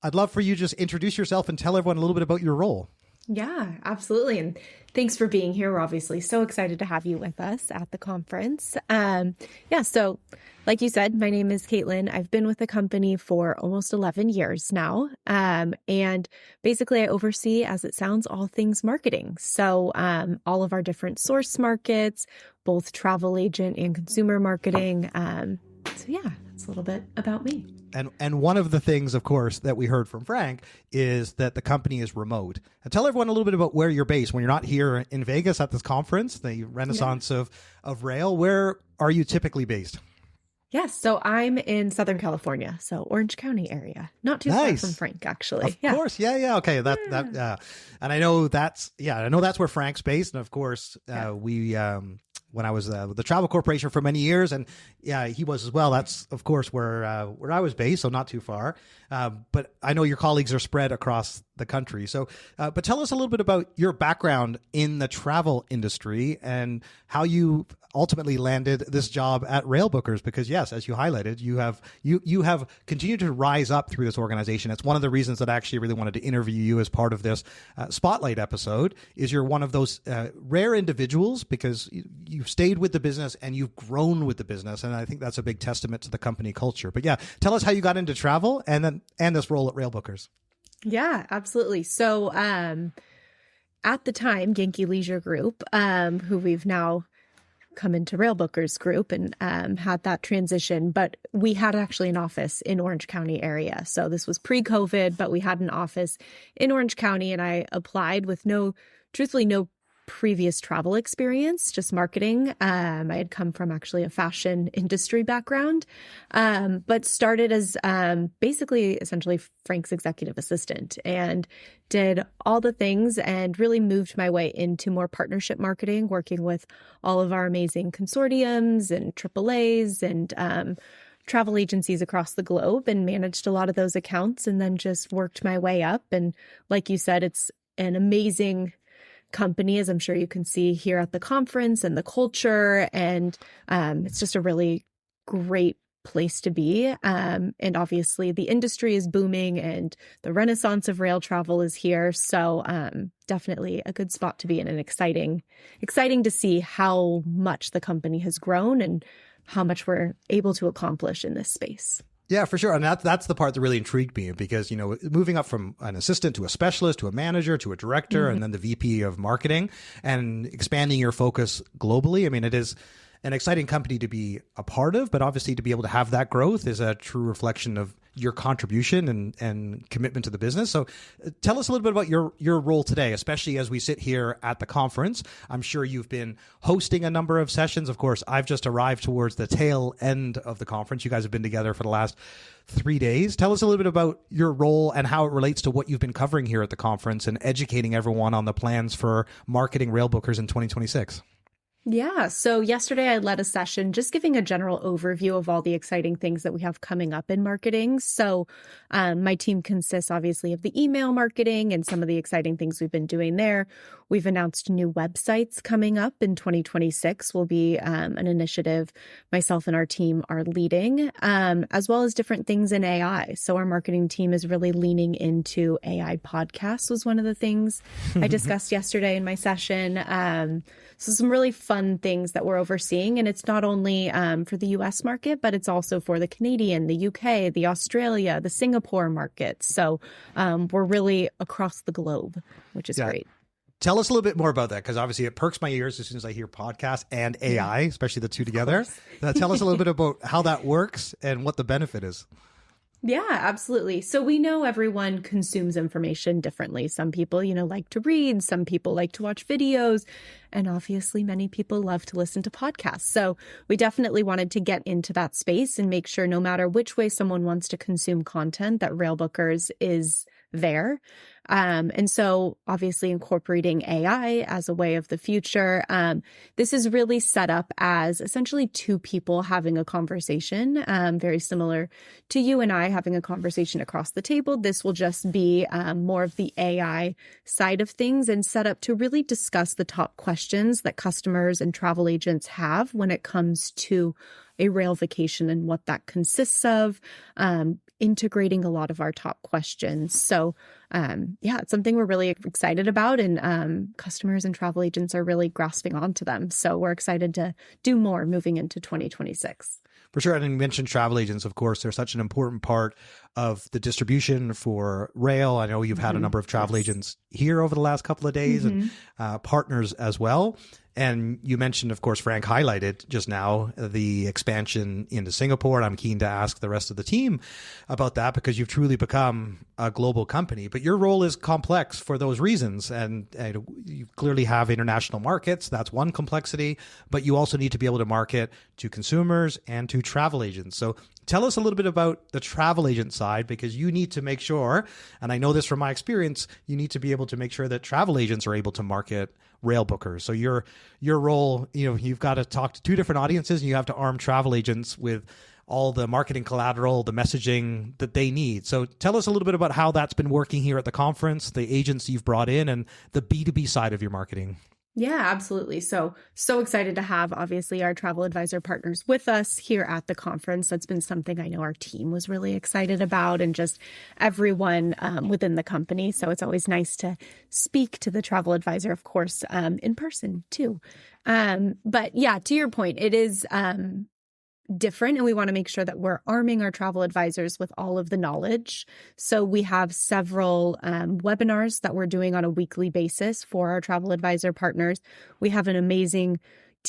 I'd love for you to just introduce yourself and tell everyone a little bit about your role. Yeah, absolutely. And thanks for being here. We're obviously so excited to have you with us at the conference. So like you said, my name is Kaitlyn. I've been with the company for almost 11 years now. And basically I oversee, as it sounds, all things marketing. So all of our different source markets, both travel agent and consumer marketing. That's a little bit about me. And one of the things, of course, that we heard from Frank is that the company is remote. And tell everyone a little bit about where you're based. When you're not here in Vegas at this conference, the RenAIssance of Rail, where are you typically based? Yes, so I'm in Southern California, so Orange County area. Not too far from Frank, actually. Of course, yeah. Okay, and I know that's where Frank's based, and of course, we. When I was with the Travel Corporation for many years, and he was as well. That's of course where I was based, so not too far. But I know your colleagues are spread across the country. So, but tell us a little bit about your background in the travel industry and how you ultimately landed this job at Railbookers. Because yes, as you highlighted, you have continued to rise up through this organization. It's one of the reasons that I actually really wanted to interview you as part of this spotlight episode. Is you're one of those rare individuals, because you've stayed with the business and you've grown with the business, and I think that's a big testament to the company culture. But yeah, tell us how you got into travel and this role at Railbookers. Yeah, absolutely. So at the time, Genki Leisure Group, who we've now come into Railbookers Group and had that transition, but we had actually an office in Orange County area. So this was pre-COVID, but we had an office in Orange County, and I applied with no previous travel experience, just marketing. I had come from actually a fashion industry background, but started as basically essentially Frank's executive assistant and did all the things and really moved my way into more partnership marketing, working with all of our amazing consortiums and AAAs and travel agencies across the globe, and managed a lot of those accounts, and then just worked my way up. And like you said, it's an amazing company, as I'm sure you can see here at the conference, and the culture, and it's just a really great place to be. And obviously the industry is booming and the renaissance of rail travel is here. So definitely a good spot to be in, and exciting to see how much the company has grown and how much we're able to accomplish in this space. Yeah, for sure. And that's the part that really intrigued me, because, moving up from an assistant to a specialist to a manager to a director and then the VP of marketing, and expanding your focus globally. I mean, it is an exciting company to be a part of, but obviously to be able to have that growth is a true reflection of your contribution and commitment to the business. So tell us a little bit about your role today, especially as we sit here at the conference. I'm sure you've been hosting a number of sessions. Of course, I've just arrived towards the tail end of the conference. You guys have been together for the last 3 days. Tell us a little bit about your role and how it relates to what you've been covering here at the conference and educating everyone on the plans for marketing Railbookers in 2026. Yeah. So yesterday I led a session just giving a general overview of all the exciting things that we have coming up in marketing. So my team consists obviously of the email marketing and some of the exciting things we've been doing there. We've announced new websites coming up in 2026 will be an initiative myself and our team are leading, as well as different things in AI. So our marketing team is really leaning into AI podcasts was one of the things I discussed yesterday in my session. So some really fun things that we're overseeing. And it's not only for the US market, but it's also for the Canadian, the UK, the Australia, the Singapore markets. So we're really across the globe, which is great. Tell us a little bit more about that, because obviously it perks my ears as soon as I hear podcast and AI, especially the two together. Tell us a little bit about how that works and what the benefit is. Yeah, absolutely. So we know everyone consumes information differently. Some people, like to read. Some people like to watch videos. And obviously, many people love to listen to podcasts. So we definitely wanted to get into that space and make sure no matter which way someone wants to consume content, that Railbookers is there. And so obviously incorporating AI as a way of the future. This is really set up as essentially two people having a conversation, very similar to you and I having a conversation across the table. This will just be more of the AI side of things, and set up to really discuss the top questions that customers and travel agents have when it comes to a rail vacation and what that consists of, integrating a lot of our top questions. So it's something we're really excited about, and customers and travel agents are really grasping onto them. So we're excited to do more moving into 2026. For sure. And you mentioned travel agents, of course, they're such an important part of the distribution for rail. I know you've had a number of travel agents here over the last couple of days and partners as well. And you mentioned, of course, Frank highlighted just now the expansion into Singapore. And I'm keen to ask the rest of the team about that, because you've truly become a global company. But your role is complex for those reasons. And you clearly have international markets. That's one complexity. But you also need to be able to market to consumers and to travel agents. So tell us a little bit about the travel agent side, because you need to make sure, and I know this from my experience, you need to be able to make sure that travel agents are able to market Railbookers. So your role, you've got to talk to two different audiences, and you have to arm travel agents with all the marketing collateral, the messaging that they need. So tell us a little bit about how that's been working here at the conference, the agents you've brought in, and the B2B side of your marketing. Yeah, absolutely. So excited to have, obviously, our travel advisor partners with us here at the conference. That's been something I know our team was really excited about, and just everyone within the company. So it's always nice to speak to the travel advisor, of course, in person too. But yeah, to your point, it is different, and we want to make sure that we're arming our travel advisors with all of the knowledge. So we have several webinars that we're doing on a weekly basis for our travel advisor partners. We have an amazing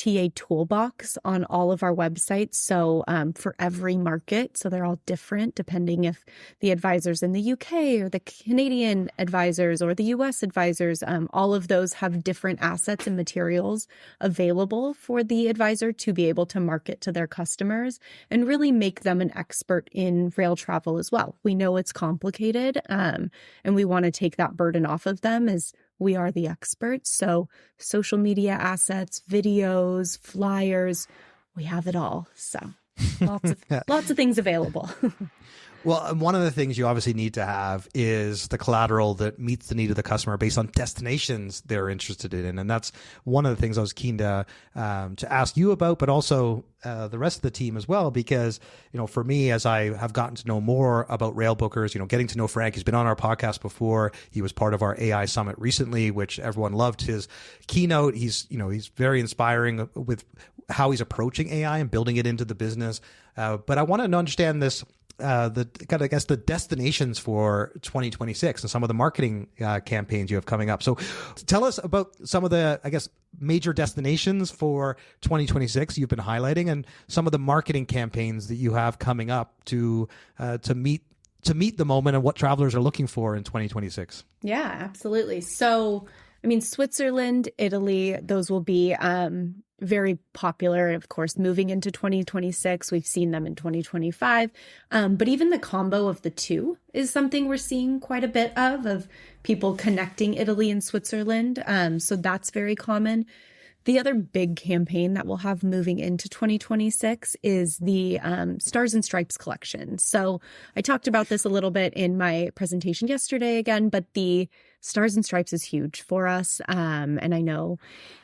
TA toolbox on all of our websites. So for every market, so they're all different depending if the advisors in the UK or the Canadian advisors or the US advisors, all of those have different assets and materials available for the advisor to be able to market to their customers and really make them an expert in rail travel as well. We know it's complicated, and we want to take that burden off of them as we are the experts. So social media assets, videos, flyers, we have it all. So lots of things available. Well, one of the things you obviously need to have is the collateral that meets the need of the customer based on destinations they're interested in. And that's one of the things I was keen to ask you about, but also the rest of the team as well, because, for me, as I have gotten to know more about Railbookers, getting to know Frank, he's been on our podcast before. He was part of our AI Summit recently, which everyone loved his keynote. He's very inspiring with how he's approaching AI and building it into the business. But I want to understand this, the destinations for 2026 and some of the marketing campaigns you have coming up. So tell us about some of the, major destinations for 2026 you've been highlighting and some of the marketing campaigns that you have coming up to meet the moment and what travelers are looking for in 2026. Yeah, absolutely. So, Switzerland, Italy, those will be very popular. Of course, moving into 2026, we've seen them in 2025. But even the combo of the two is something we're seeing quite a bit of people connecting Italy and Switzerland. So that's very common. The other big campaign that we'll have moving into 2026 is the Stars and Stripes collection. So I talked about this a little bit in my presentation yesterday again, but the Stars and Stripes is huge for us. And I know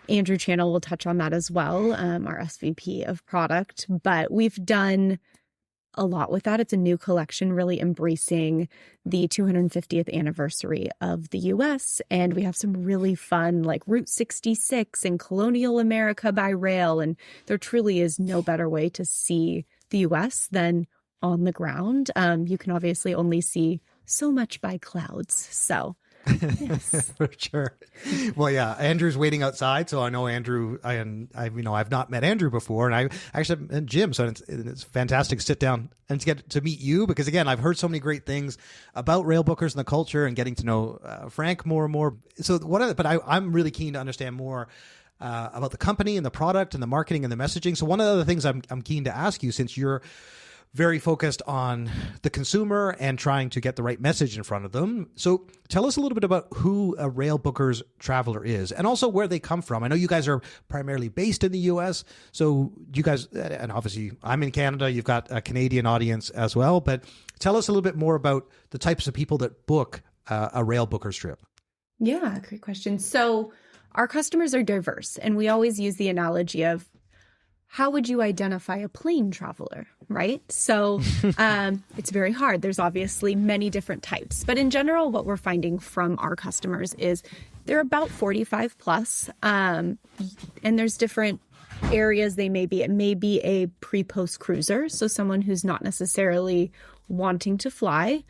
Andrew Channell will touch on that as well, our SVP of Product. But we've done a lot with that. It's a new collection really embracing the 250th anniversary of the US. And we have some really fun like Route 66 and Colonial America by rail. And there truly is no better way to see the US than on the ground. You can obviously only see so much by clouds. So yes. For sure. Well, yeah, Andrew's waiting outside, so I know Andrew. I've not met Andrew before, and I actually met Jim. So it's fantastic to sit down and to get to meet you because again, I've heard so many great things about Railbookers and the culture, and getting to know Frank more and more. So I'm really keen to understand more about the company and the product and the marketing and the messaging. So one of the other things I'm keen to ask you, since you're very focused on the consumer and trying to get the right message in front of them. So tell us a little bit about who a Railbookers traveler is and also where they come from. I know you guys are primarily based in the US. So you guys, and obviously I'm in Canada, you've got a Canadian audience as well, but tell us a little bit more about the types of people that book a Railbookers trip. Yeah, great question. So our customers are diverse, and we always use the analogy of how would you identify a plane traveler, right? So it's very hard. There's obviously many different types. But in general, what we're finding from our customers is they're about 45 plus. And there's different areas they may be. It may be a pre-post cruiser, so someone who's not necessarily wanting to fly.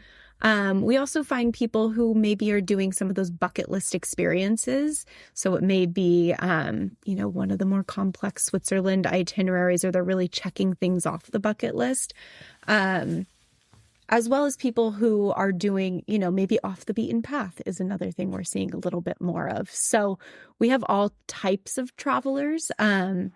We also find people who maybe are doing some of those bucket list experiences. So it may be, one of the more complex Switzerland itineraries, or they're really checking things off the bucket list, as well as people who are doing, maybe off the beaten path is another thing we're seeing a little bit more of. So we have all types of travelers. And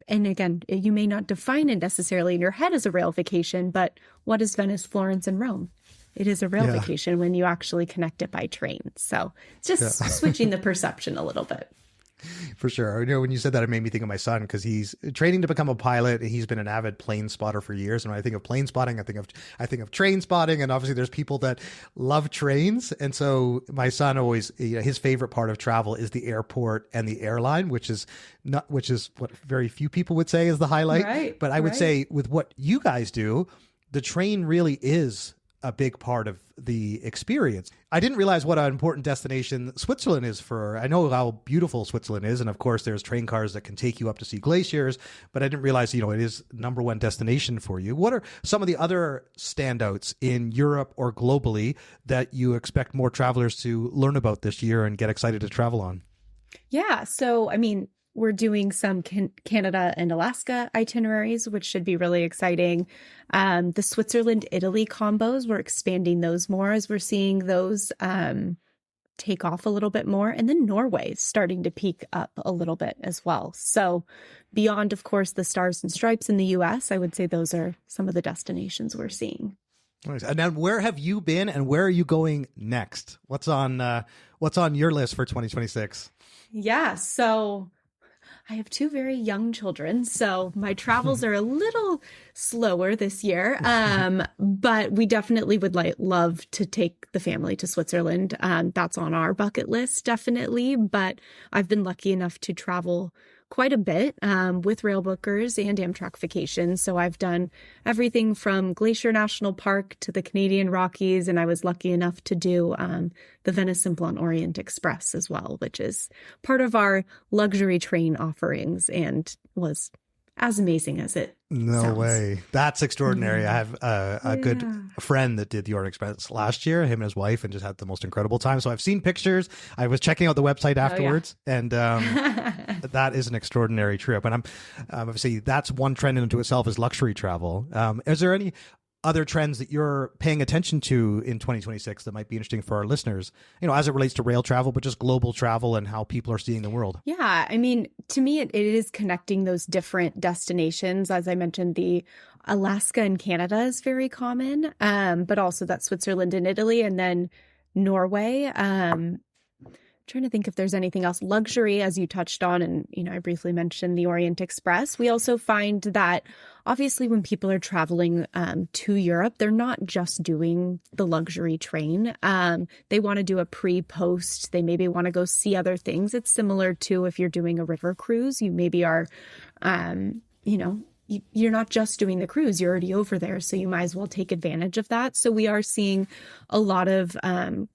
again, you may not define it necessarily in your head as a rail vacation, but what is Venice, Florence, and Rome? It is a rail vacation when you actually connect it by train. So it's just switching the perception a little bit. For sure. When you said that, it made me think of my son because he's training to become a pilot. And he's been an avid plane spotter for years. And when I think of plane spotting, I think of train spotting. And obviously there's people that love trains. And so my son always, his favorite part of travel is the airport and the airline, which is what very few people would say is the highlight. Right, but I would say with what you guys do, the train really is a big part of the experience. I didn't realize what an important destination Switzerland is for. I know how beautiful Switzerland is. And of course, there's train cars that can take you up to see glaciers, but I didn't realize, it is number one destination for you. What are some of the other standouts in Europe or globally that you expect more travelers to learn about this year and get excited to travel on? Yeah. So, we're doing some Canada and Alaska itineraries, which should be really exciting. The Switzerland-Italy combos, we're expanding those more as we're seeing those take off a little bit more. And then Norway is starting to peak up a little bit as well. So beyond, of course, the Stars and Stripes in the US, I would say those are some of the destinations we're seeing. Nice. And now, where have you been, and where are you going next? What's on your list for 2026? Yeah, so I have two very young children, so my travels are a little slower this year. But we definitely would love to take the family to Switzerland. That's on our bucket list, definitely. But I've been lucky enough to travel quite a bit with Railbookers and Amtrak Vacations. So I've done everything from Glacier National Park to the Canadian Rockies, and I was lucky enough to do the Venice Simplon Orient Express as well, which is part of our luxury train offerings and was as amazing as it sounds. Way. That's extraordinary. I have a good friend that did the Orient Express last year, him and his wife, and just had the most incredible time. So I've seen pictures. I was checking out the website afterwards, and that is an extraordinary trip. And I'm obviously, that's one trend into itself is luxury travel. Is there any other trends that you're paying attention to in 2026 that might be interesting for our listeners, as it relates to rail travel, but just global travel and how people are seeing the world? Yeah, I mean, to me, it is connecting those different destinations. As I mentioned, the Alaska and Canada is very common, but also that Switzerland and Italy, and then Norway. Trying to think if there's anything else. Luxury, as you touched on, and I briefly mentioned the Orient Express. We also find that obviously when people are traveling to Europe, they're not just doing the luxury train. They want to do a pre-post. They maybe want to go see other things. It's similar to if you're doing a river cruise. You maybe are, you're not just doing the cruise, you're already over there. So you might as well take advantage of that. So we are seeing a lot of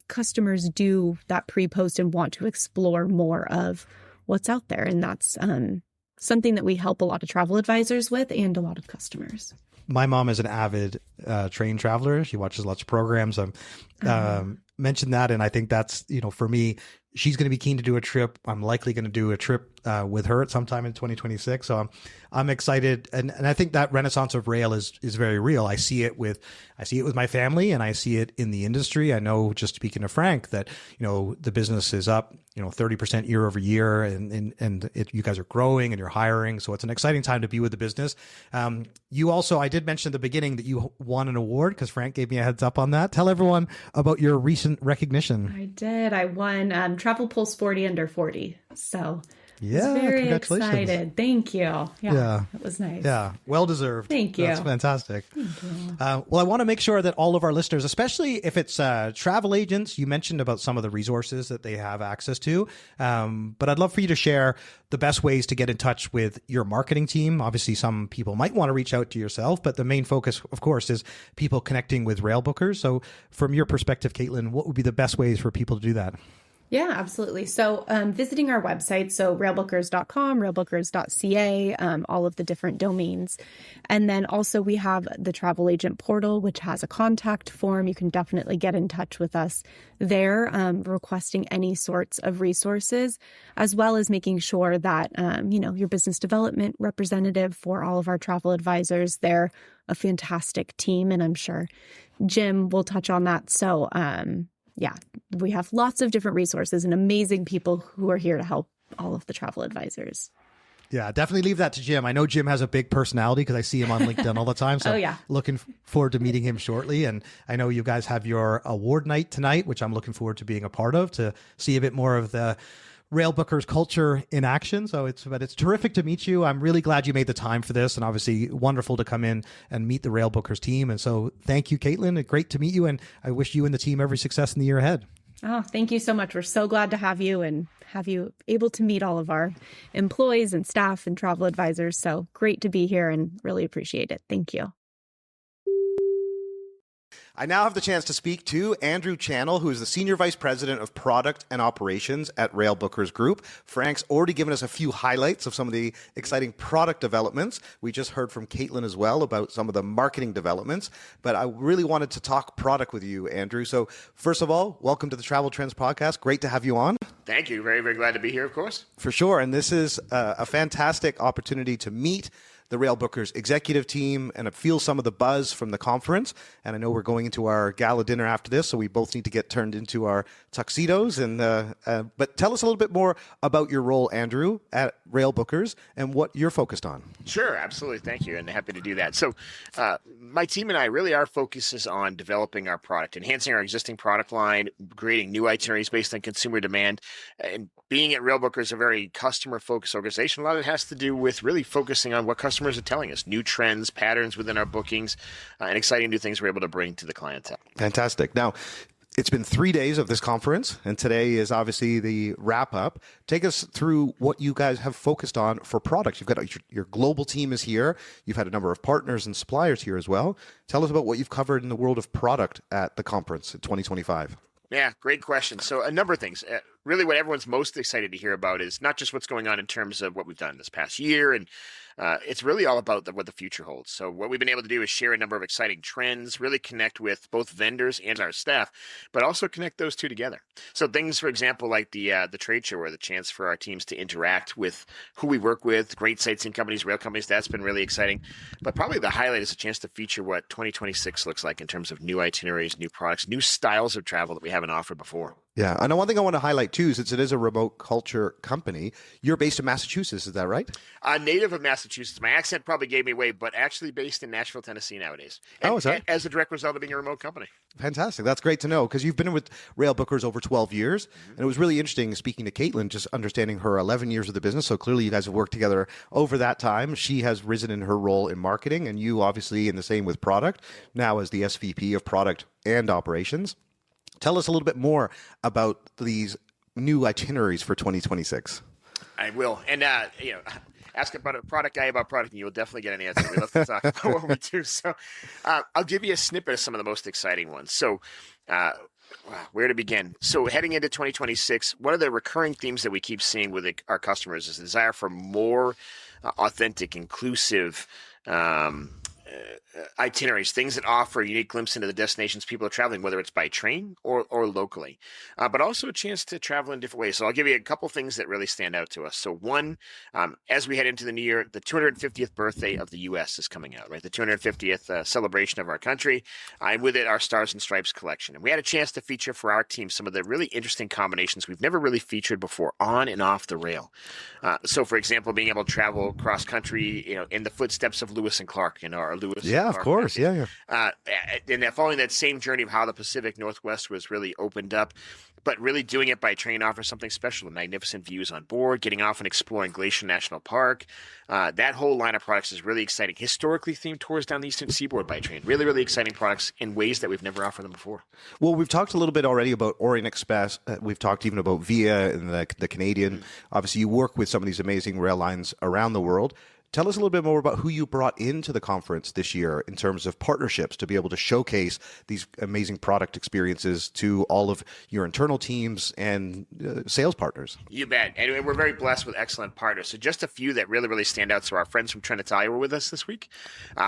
customers do that pre-post and want to explore more of what's out there. And that's something that we help a lot of travel advisors with and a lot of customers. My mom is an avid train traveler. She watches lots of programs. Mentioned that. And I think that's, for me, she's going to be keen to do a trip. I'm likely going to do a trip with her at some time in 2026. So I'm excited. And I think that renaissance of rail is very real. I see it with my family, and I see it in the industry. I know, just speaking to Frank, that, the business is up, 30% year over year, and you guys are growing and you're hiring. So it's an exciting time to be with the business. You also, I did mention at the beginning that you won an award because Frank gave me a heads up on that. Tell everyone about your recent recognition. I did. I won Travel Pulse 40 under 40. So yeah, very excited. Thank you. Yeah, it was nice. Yeah, well deserved. Thank you. That's fantastic. Thank you. Well, I want to make sure that all of our listeners, especially if it's travel agents, you mentioned about some of the resources that they have access to, but I'd love for you to share the best ways to get in touch with your marketing team. Obviously, some people might want to reach out to yourself, but the main focus, of course, is people connecting with Railbookers. So from your perspective, Kaitlyn, what would be the best ways for people to do that? Yeah, absolutely. So visiting our website, so railbookers.com, railbookers.ca, all of the different domains. And then also we have the travel agent portal, which has a contact form. You can definitely get in touch with us there, requesting any sorts of resources, as well as making sure that, your business development representative for all of our travel advisors, they're a fantastic team. And I'm sure Jim will touch on that. So, yeah, we have lots of different resources and amazing people who are here to help all of the travel advisors. Yeah, definitely leave that to Jim. I know Jim has a big personality because I see him on LinkedIn all the time. So looking forward to meeting him shortly. And I know you guys have your award night tonight, which I'm looking forward to being a part of, to see a bit more of the Railbookers culture in action. So it's terrific to meet you. I'm really glad you made the time for this, and obviously wonderful to come in and meet the Railbookers team. And so thank you, Kaitlyn. Great to meet you. And I wish you and the team every success in the year ahead. Oh, thank you so much. We're so glad to have you and have you able to meet all of our employees and staff and travel advisors. So great to be here and really appreciate it. Thank you. I now have the chance to speak to Andrew Channell, who is the Senior Vice President of Product and Operations at Railbookers Group. Frank's already given us a few highlights of some of the exciting product developments. We just heard from Kaitlyn as well about some of the marketing developments, but I really wanted to talk product with you, Andrew. So first of all, welcome to the Travel Trends Podcast. Great to have you on. Thank you. Very, very glad to be here, of course. For sure. And this is a fantastic opportunity to meet the Railbookers executive team and feel some of the buzz from the conference. And I know we're going into our gala dinner after this, so we both need to get turned into our tuxedos. But tell us a little bit more about your role, Andrew, at Railbookers and what you're focused on. Sure, absolutely. Thank you, and happy to do that. So my team and I, really our focus is on developing our product, enhancing our existing product line, creating new itineraries based on consumer demand. And being at Railbookers, a very customer-focused organization, a lot of it has to do with really focusing on what customers are telling us, new trends, patterns within our bookings, and exciting new things we're able to bring to the clientele. Fantastic. Now, it's been 3 days of this conference, and today is obviously the wrap-up. Take us through what you guys have focused on for products. You've got your global team is here. You've had a number of partners and suppliers here as well. Tell us about what you've covered in the world of product at the conference in 2025. Yeah, great question. So a number of things. Really what everyone's most excited to hear about is not just what's going on in terms of what we've done this past year, and it's really all about what the future holds. So what we've been able to do is share a number of exciting trends, really connect with both vendors and our staff, but also connect those two together. So things, for example, like the trade show, or the chance for our teams to interact with who we work with, great sightseeing companies, rail companies, that's been really exciting. But probably the highlight is a chance to feature what 2026 looks like in terms of new itineraries, new products, new styles of travel that we haven't offered before. Yeah, and one thing I want to highlight too, since it is a remote culture company, you're based in Massachusetts, is that right? Native of Massachusetts. My accent probably gave me away, but actually based in Nashville, Tennessee nowadays. Is that? As a direct result of being a remote company. Fantastic. That's great to know, because you've been with Railbookers over 12 years, and it was really interesting speaking to Kaitlyn, just understanding her 11 years of the business. So clearly you guys have worked together over that time. She has risen in her role in marketing, and you obviously in the same with product, now as the SVP of Product and Operations. Tell us a little bit more about these new itineraries for 2026. I will. And, ask about a product guy about product, and you will definitely get an answer. We love to talk about what we do. So I'll give you a snippet of some of the most exciting ones. So where to begin? So heading into 2026, one of the recurring themes that we keep seeing with our customers is the desire for more authentic, inclusive itineraries, things that offer a unique glimpse into the destinations people are traveling, whether it's by train or locally, but also a chance to travel in different ways. So I'll give you a couple things that really stand out to us. So one, as we head into the new year, the 250th birthday of the U.S. is coming out, right? The 250th celebration of our country, and with it, our Stars and Stripes collection. And we had a chance to feature for our team some of the really interesting combinations we've never really featured before on and off the rail. So, for example, being able to travel cross country, in the footsteps of Lewis and Clark, our Lewis. Yeah, of course. Yeah. And following that same journey of how the Pacific Northwest was really opened up, but really doing it by train offers something special. Magnificent views on board, getting off and exploring Glacier National Park. That whole line of products is really exciting. Historically themed tours down the Eastern Seaboard by train. Really, really exciting products in ways that we've never offered them before. Well, we've talked a little bit already about Orient Express. We've talked even about Via and the Canadian. Obviously, you work with some of these amazing rail lines around the world. Tell us a little bit more about who you brought into the conference this year in terms of partnerships to be able to showcase these amazing product experiences to all of your internal teams and sales partners. You bet. And we're very blessed with excellent partners. So just a few that really, really stand out. So our friends from Trenitalia were with us this week.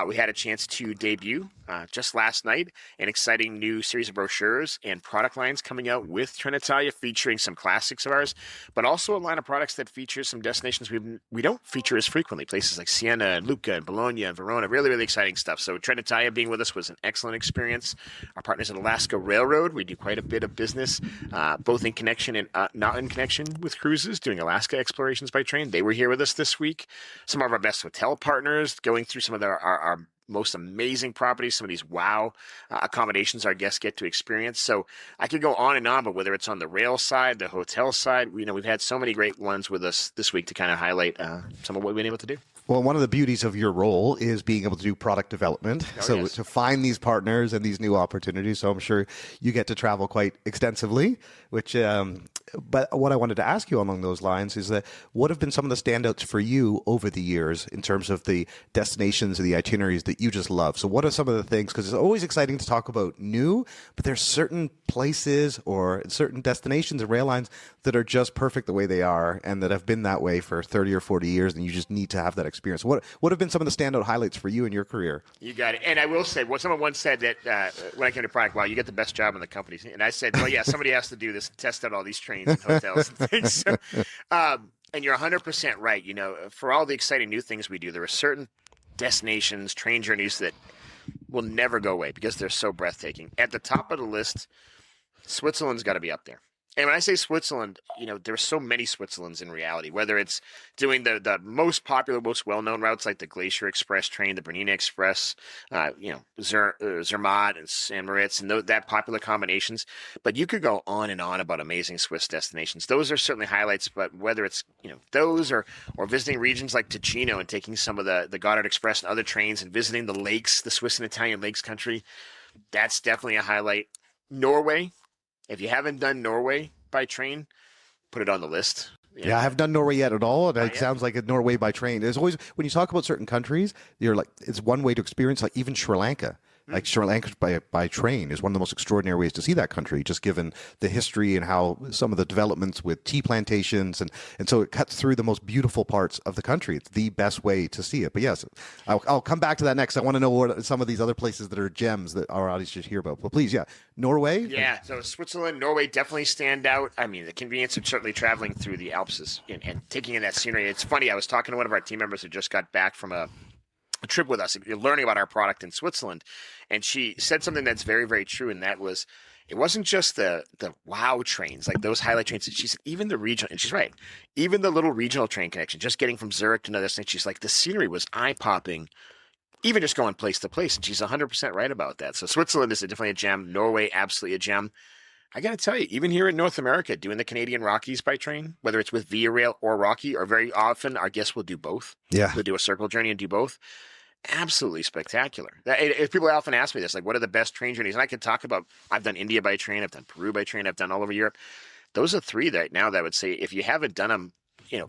We had a chance to debut just last night an exciting new series of brochures and product lines coming out with Trenitalia, featuring some classics of ours, but also a line of products that features some destinations we don't feature as frequently, places like Siena and Lucca and Bologna and Verona. Really, really exciting stuff. So Trenitalia being with us was an excellent experience. Our partners at Alaska Railroad, we do quite a bit of business, both in connection and not in connection with cruises, doing Alaska explorations by train. They were here with us this week. Some of our best hotel partners going through some of our most amazing properties, some of these wow accommodations our guests get to experience. So I could go on and on, but whether it's on the rail side, the hotel side, we've had so many great ones with us this week to kind of highlight some of what we've been able to do. Well, one of the beauties of your role is being able to do product development. Yes. To find these partners and these new opportunities. So I'm sure you get to travel quite extensively, but what I wanted to ask you along those lines is that what have been some of the standouts for you over the years in terms of the destinations and the itineraries that you just love? So what are some of the things, because it's always exciting to talk about new, but there's certain places or certain destinations and rail lines that are just perfect the way they are and that have been that way for 30 or 40 years, and you just need to have that experience. What have been some of the standout highlights for you in your career? You got it. And I will say, someone once said that when I came to product, wow, you get the best job in the company. And I said, well, yeah, somebody has to do this and test out all these trains and hotels and things. So, and you're 100% right. For all the exciting new things we do, there are certain destinations, train journeys that will never go away because they're so breathtaking. At the top of the list, Switzerland's got to be up there. And when I say Switzerland, there are so many Switzerlands in reality, whether it's doing the most popular, most well-known routes like the Glacier Express train, the Bernina Express, Zermatt and San Moritz, and that popular combinations. But you could go on and on about amazing Swiss destinations. Those are certainly highlights, but whether it's, those or visiting regions like Ticino and taking some of the Goddard Express and other trains and visiting the lakes, the Swiss and Italian lakes country, that's definitely a highlight. Norway. If you haven't done Norway by train, put it on the list. Yeah, I haven't done Norway yet at all. It sounds like a Norway by train. There's always, when you talk about certain countries, you're like, it's one way to experience, like even Sri Lanka. Like Sri Lanka by train is one of the most extraordinary ways to see that country, just given the history and how some of the developments with tea plantations. And so it cuts through the most beautiful parts of the country. It's the best way to see it. But yes, I'll come back to that next. I want to know what some of these other places that are gems that our audience should hear about. But please, Norway? Yeah, so Switzerland, Norway definitely stand out. I mean, the convenience of certainly traveling through the Alps and taking in that scenery. It's funny, I was talking to one of our team members who just got back from a trip with us, learning about our product in Switzerland. And she said something that's very, very true. And that was, it wasn't just the wow trains, like those highlight trains. She said, even the regional, and she's right, even the little regional train connection, just getting from Zurich to another thing. She's like, the scenery was eye popping, even just going place to place. And she's 100% right about that. So Switzerland is definitely a gem. Norway, absolutely a gem. I got to tell you, even here in North America, doing the Canadian Rockies by train, whether it's with Via Rail or Rocky, or very often our guests will do both. Yeah. They'll do a circle journey and do both. Absolutely spectacular. If people often ask me this, like, what are the best train journeys? And I could talk about, I've done India by train, I've done Peru by train, I've done all over Europe. Those are three right now that I would say, if you haven't done them,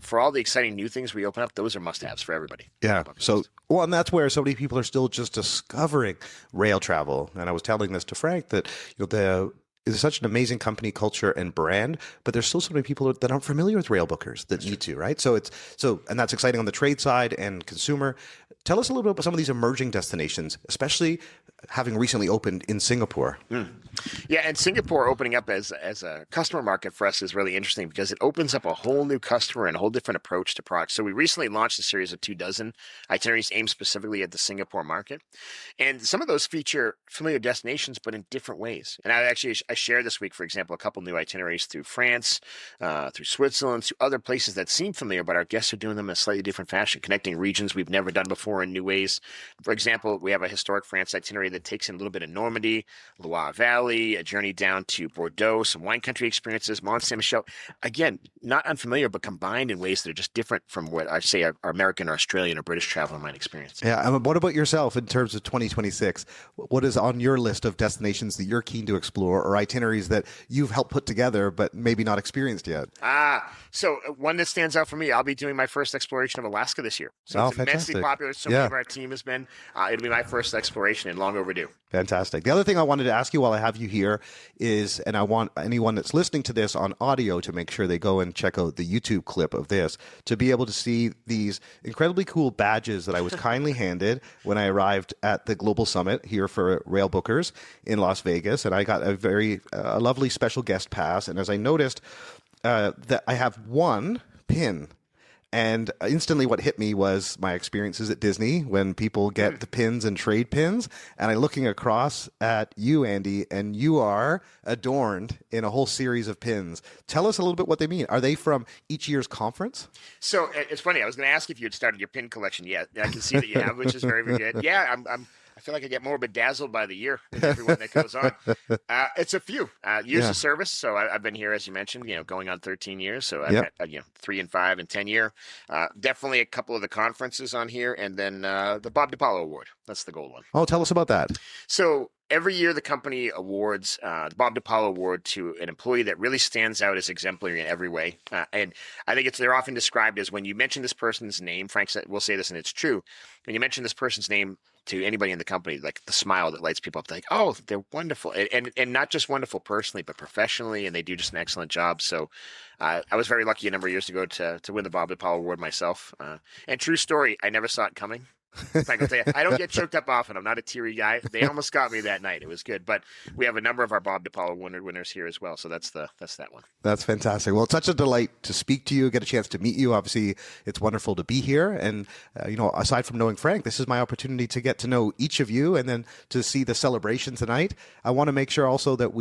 for all the exciting new things we open up, those are must-haves for everybody. Yeah. So, and that's where so many people are still just discovering rail travel. And I was telling this to Frank that, it's such an amazing company culture and brand, but there's still so many people that aren't familiar with Railbookers that need to, right? And that's exciting on the trade side and consumer. Tell us a little bit about some of these emerging destinations, especially having recently opened in Singapore. Yeah, and Singapore opening up as a customer market for us is really interesting because it opens up a whole new customer and a whole different approach to products. So we recently launched a series of 24 itineraries aimed specifically at the Singapore market. And some of those feature familiar destinations, but in different ways. And I shared this week, for example, a couple new itineraries through France, through Switzerland, through other places that seem familiar, but our guests are doing them in a slightly different fashion, connecting regions we've never done before in new ways. For example, we have a historic France itinerary that takes in a little bit of Normandy, Loire Valley, a journey down to Bordeaux, some wine country experiences, Mont Saint-Michel. Again, not unfamiliar, but combined in ways that are just different from what I say our American or Australian or British traveler might experience. Yeah. And what about yourself in terms of 2026? What is on your list of destinations that you're keen to explore or itineraries that you've helped put together but maybe not experienced yet? So one that stands out for me, I'll be doing my first exploration of Alaska this year. So it's immensely popular. So many of our team has been. It'll be my first exploration and long overdue. Fantastic. The other thing I wanted to ask you while I have you here is, and I want anyone that's listening to this on audio to make sure they go and check out the YouTube clip of this, to be able to see these incredibly cool badges that I was kindly handed when I arrived at the Global Summit here for Railbookers in Las Vegas. And I got a lovely special guest pass. And as I noticed that I have one pin. And instantly what hit me was my experiences at Disney when people get the pins and trade pins. And I'm looking across at you, Andy, and you are adorned in a whole series of pins. Tell us a little bit what they mean. Are they from each year's conference? So it's funny. I was going to ask if you had started your pin collection yet. I can see that you have, which is very, very good. Yeah, I feel like I get more bedazzled by the year with everyone that goes on. It's a few years of service. So I've been here, as you mentioned, going on 13 years. So I've had 3 and 5 and 10 year. Definitely a couple of the conferences on here, and then the Bob DiPaolo Award. That's the gold one. Oh, tell us about that. So every year the company awards the Bob DiPaolo Award to an employee that really stands out as exemplary in every way. And I think they're often described as when you mention this person's name, Frank will say this and it's true, when you mention this person's name to anybody in the company, like the smile that lights people up, like, oh, they're wonderful. And not just wonderful personally, but professionally, and they do just an excellent job. So I was very lucky a number of years ago to win the Bob DiPaolo Award myself. And true story, I never saw it coming. I can tell you, I don't get choked up often. I'm not a teary guy. They almost got me that night. It was good, but we have a number of our Bob DiPaolo winners here as well. So that's that one. That's fantastic. Well, it's such a delight to speak to you, get a chance to meet you. Obviously, it's wonderful to be here. And, aside from knowing Frank, this is my opportunity to get to know each of you and then to see the celebration tonight. I want to make sure also that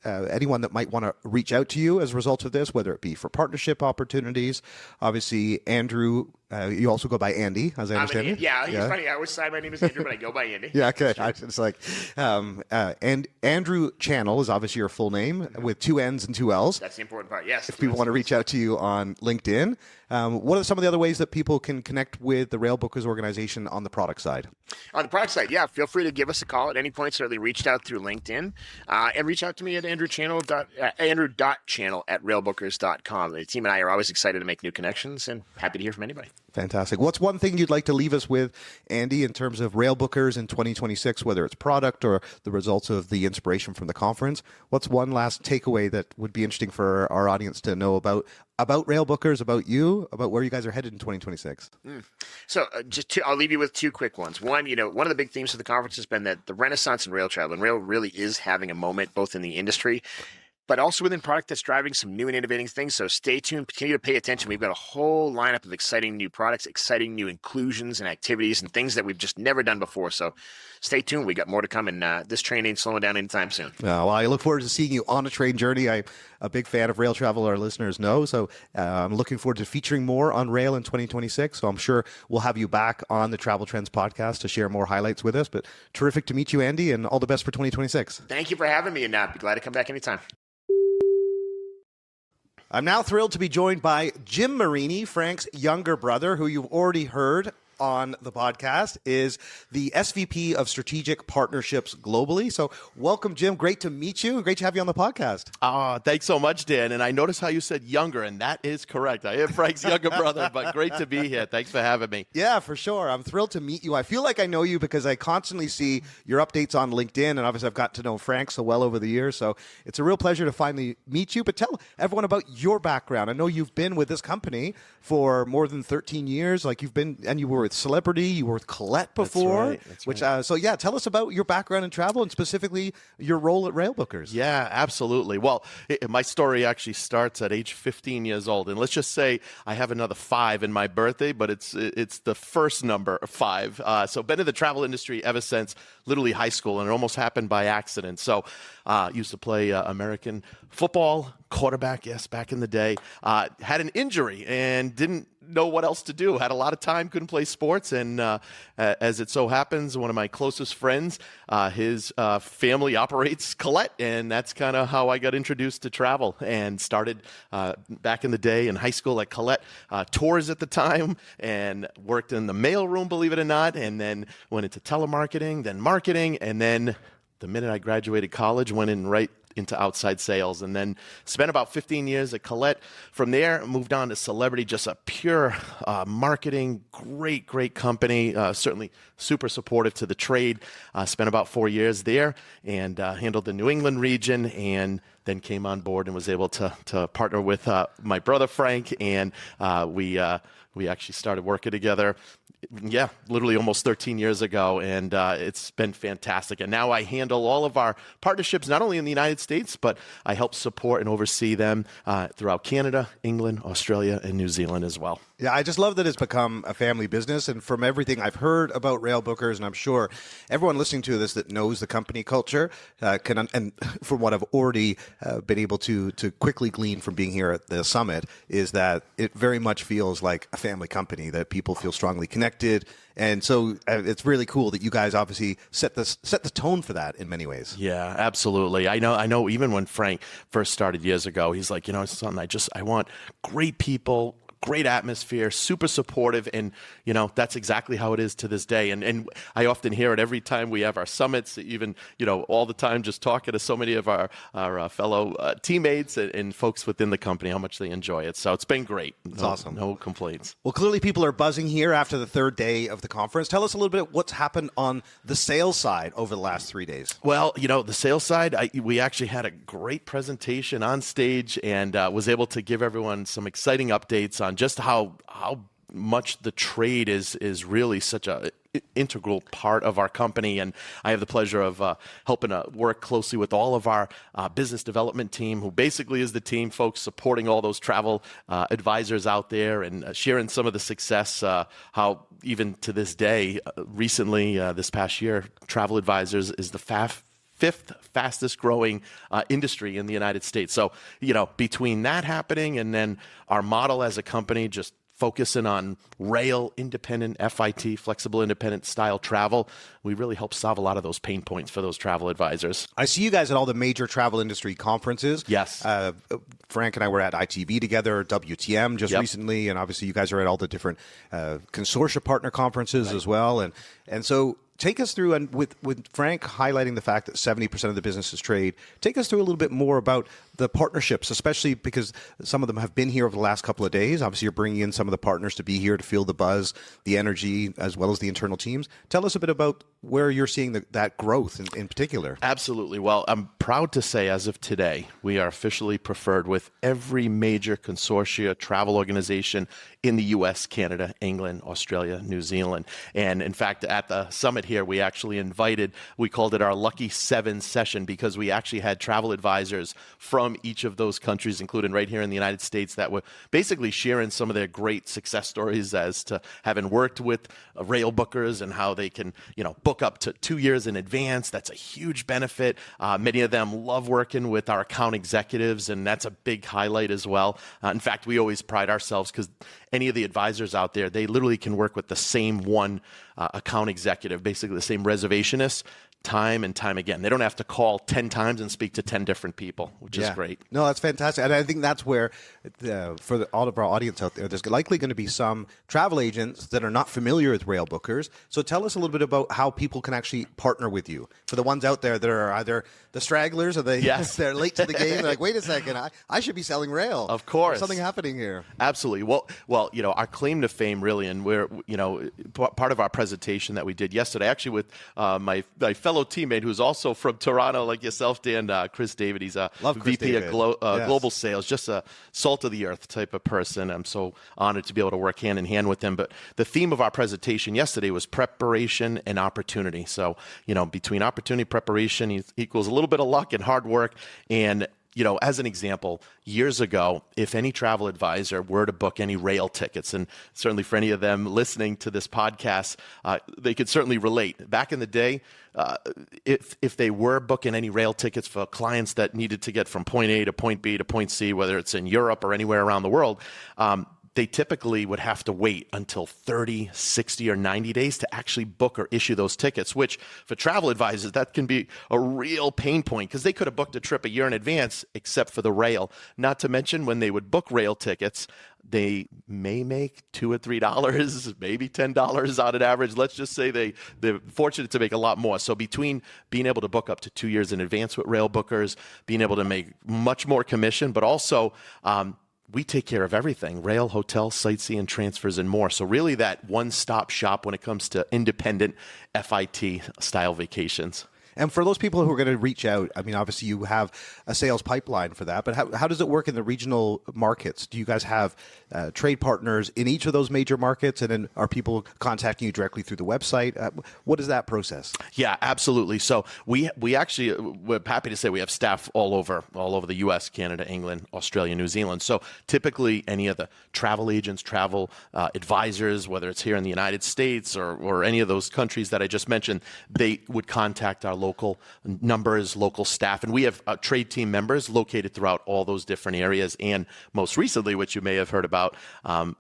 anyone that might want to reach out to you as a result of this, whether it be for partnership opportunities, obviously, Andrew, you also go by Andy, as I understand it. Yeah, it's funny. I always say my name is Andrew, but I go by Andy. Yeah, okay. It's like, and Andrew Channell is obviously your full name with 2 N's and 2 L's. That's the important part, yes. If people want to reach out to you on LinkedIn, what are some of the other ways that people can connect with the Railbookers organization on the product side? On the product side, yeah, feel free to give us a call at any point. Certainly reach out through LinkedIn and reach out to me at andrew.channel@railbookers.com. The team and I are always excited to make new connections and happy to hear from anybody. Fantastic. What's one thing you'd like to leave us with, Andy, in terms of Railbookers in 2026, whether it's product or the results of the inspiration from the conference? What's one last takeaway that would be interesting for our audience to know about Railbookers, about you, about where you guys are headed in 2026? So I'll leave you with 2 quick ones. One, one of the big themes of the conference has been that the renaissance in rail travel, and rail really is having a moment both in the industry but also within product that's driving some new and innovating things. So stay tuned, continue to pay attention. We've got a whole lineup of exciting new products, exciting new inclusions and activities and things that we've just never done before. So stay tuned. We got more to come, and this train ain't slowing down anytime soon. Well, I look forward to seeing you on a train journey. I'm a big fan of rail travel, our listeners know. So I'm looking forward to featuring more on rail in 2026. So I'm sure we'll have you back on the Travel Trends podcast to share more highlights with us. But terrific to meet you, Andy, and all the best for 2026. Thank you for having me, and be glad to come back anytime. I'm now thrilled to be joined by Jim Marini, Frank's younger brother, who you've already heard on the podcast, is the SVP of Strategic Partnerships globally. So welcome, Jim. Great to meet you. Great to have you on the podcast. Thanks so much, Dan. And I noticed how you said younger, and that is correct. I am Frank's younger brother, but great to be here. Thanks for having me. Yeah, for sure. I'm thrilled to meet you. I feel like I know you because I constantly see your updates on LinkedIn, and obviously I've got to know Frank so well over the years. So it's a real pleasure to finally meet you. But tell everyone about your background. I know you've been with this company for more than 13 years. Like you were with Celebrity, you were with Colette before. That's right. So tell us about your background in travel and specifically your role at Railbookers. Yeah, absolutely. Well, my story actually starts at age 15 years old, and let's just say I have another 5 in my birthday, but it's the first number 5. So been in the travel industry ever since literally high school, and it almost happened by accident. So used to play American football, quarterback, yes, back in the day. Had an injury and didn't know what else to do. Had a lot of time, couldn't play sports, and as it so happens, one of my closest friends, his family operates Colette, and that's kind of how I got introduced to travel and started back in the day in high school at Colette, tours at the time, and worked in the mailroom, believe it or not, and then went into telemarketing, then marketing, and then the minute I graduated college, went in right into outside sales, and then spent about 15 years at Colette. From there, moved on to Celebrity, just a pure marketing, great company, certainly super supportive to the trade. Spent about 4 years there and handled the New England region, and then came on board and was able to partner with my brother Frank, and we actually started working together. Yeah, literally almost 13 years ago, and it's been fantastic. And now I handle all of our partnerships, not only in the United States, but I help support and oversee them throughout Canada, England, Australia, and New Zealand as well. Yeah, I just love that it's become a family business. And from everything I've heard about Railbookers, and I'm sure everyone listening to this that knows the company culture and from what I've already been able to quickly glean from being here at the summit, is that it very much feels like a family company, that people feel strongly connected. And so it's really cool that you guys obviously set the tone for that in many ways. Yeah, absolutely. I know even when Frank first started years ago, he's like, it's something I want great people, great atmosphere, super supportive, and that's exactly how it is to this day. And I often hear it every time we have our summits, even all the time, just talking to so many of our fellow teammates and folks within the company, how much they enjoy it. So it's been great. It's awesome. No complaints. Well, clearly people are buzzing here after the third day of the conference. Tell us a little bit what's happened on the sales side over the last 3 days. Well, the sales side, we actually had a great presentation on stage and was able to give everyone some exciting updates on just how much the trade is really such a integral part of our company. And I have the pleasure of helping work closely with all of our business development team, who basically is the team folks supporting all those travel advisors out there and sharing some of the success, how even to this day, recently, this past year, travel advisors is the fifth fastest growing industry in the United States. So, between that happening and then our model as a company just focusing on rail independent, FIT, flexible independent style travel, we really help solve a lot of those pain points for those travel advisors. I see you guys at all the major travel industry conferences. Yes. Frank and I were at ITV together, WTM just recently, and obviously you guys are at all the different consortia partner conferences as well. And so take us through, and with Frank highlighting the fact that 70% of the business is trade, take us through a little bit more about the partnerships, especially because some of them have been here over the last couple of days. Obviously, you're bringing in some of the partners to be here to feel the buzz, the energy, as well as the internal teams. Tell us a bit about where you're seeing that growth in particular. Absolutely. Well, I'm proud to say as of today, we are officially preferred with every major consortia travel organization in the U.S., Canada, England, Australia, New Zealand. And in fact, at the summit here, we actually we called it our Lucky 7 session, because we actually had travel advisors from each of those countries, including right here in the United States, that were basically sharing some of their great success stories as to having worked with Railbookers and how they can, book up to 2 years in advance. That's a huge benefit. Many of them love working with our account executives, and that's a big highlight as well. In fact, we always pride ourselves because any of the advisors out there, they literally can work with the same one account executive, basically the same reservationist, time and time again. They don't have to call 10 times and speak to 10 different people, which is great. No, that's fantastic. And I think that's where, for all of our audience out there, there's likely going to be some travel agents that are not familiar with Railbookers. So tell us a little bit about how people can actually partner with you. For the ones out there that are either the stragglers or they're late to the game. They're like, wait a second, I should be selling rail. Of course. There's something happening here. Absolutely. Well, our claim to fame really, and we're, part of our presentation that we did yesterday, actually with my fellow teammate who's also from Toronto, like yourself, Dan, Chris David. He's a VP of Global Sales, just a salt of the earth type of person. I'm so honored to be able to work hand in hand with him. But the theme of our presentation yesterday was preparation and opportunity. So, between opportunity, preparation equals a little bit of luck and hard work. And as an example, years ago, if any travel advisor were to book any rail tickets, and certainly for any of them listening to this podcast, they could certainly relate. Back in the day, if they were booking any rail tickets for clients that needed to get from point A to point B to point C, whether it's in Europe or anywhere around the world, they typically would have to wait until 30, 60, or 90 days to actually book or issue those tickets, which for travel advisors, that can be a real pain point because they could have booked a trip a year in advance, except for the rail. Not to mention when they would book rail tickets, they may make $2 or $3, maybe $10 on an average. Let's just say they're fortunate to make a lot more. So between being able to book up to 2 years in advance with Railbookers, being able to make much more commission, but also we take care of everything: rail, hotel, sightseeing, transfers, and more. So really that one-stop shop when it comes to independent FIT-style vacations. And for those people who are going to reach out, I mean, obviously you have a sales pipeline for that, but how does it work in the regional markets? Do you guys have trade partners in each of those major markets? And then are people contacting you directly through the website? What is that process? Yeah, absolutely. So we actually, we're happy to say we have staff all over the U.S., Canada, England, Australia, New Zealand. So typically any of the travel agents, travel advisors, whether it's here in the United States or any of those countries that I just mentioned, they would contact our local numbers, local staff, and we have trade team members located throughout all those different areas. And most recently, which you may have heard about,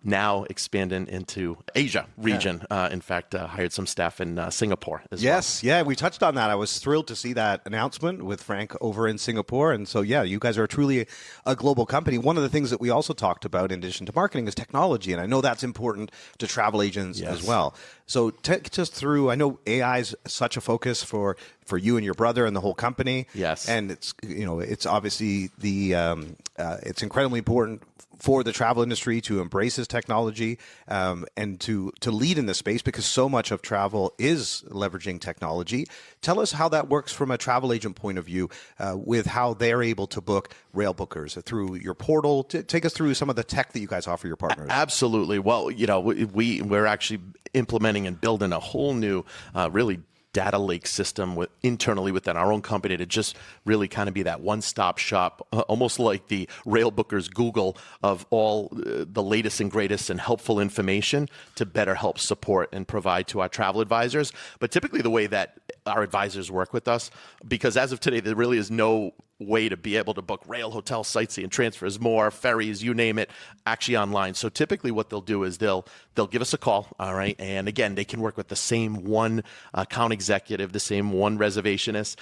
now expanding into Asia region. In fact, hired some staff in Singapore as well. Yes, yeah, we touched on that. I was thrilled to see that announcement with Frank over in Singapore. And so, yeah, you guys are truly a global company. One of the things that we also talked about in addition to marketing is technology. And I know that's important to travel agents as well. So take us through, I know AI is such a focus for you and your brother and the whole company. Yes. And it's, it's obviously it's incredibly important for the travel industry to embrace this technology and to lead in this space, because so much of travel is leveraging technology. Tell us how that works from a travel agent point of view with how they're able to book Railbookers through your portal. Take us through some of the tech that you guys offer your partners. Absolutely. Well, we're actually implementing and building a whole new really data lake system internally within our own company to just really kind of be that one-stop shop, almost like the Railbookers Google of all the latest and greatest and helpful information to better help support and provide to our travel advisors. But typically the way that our advisors work with us, because as of today, there really is no way to be able to book rail, hotel, sightseeing, transfers, more, ferries, you name it, actually online. So typically what they'll do is they'll give us a call, all right? And again, they can work with the same one account executive, the same one reservationist.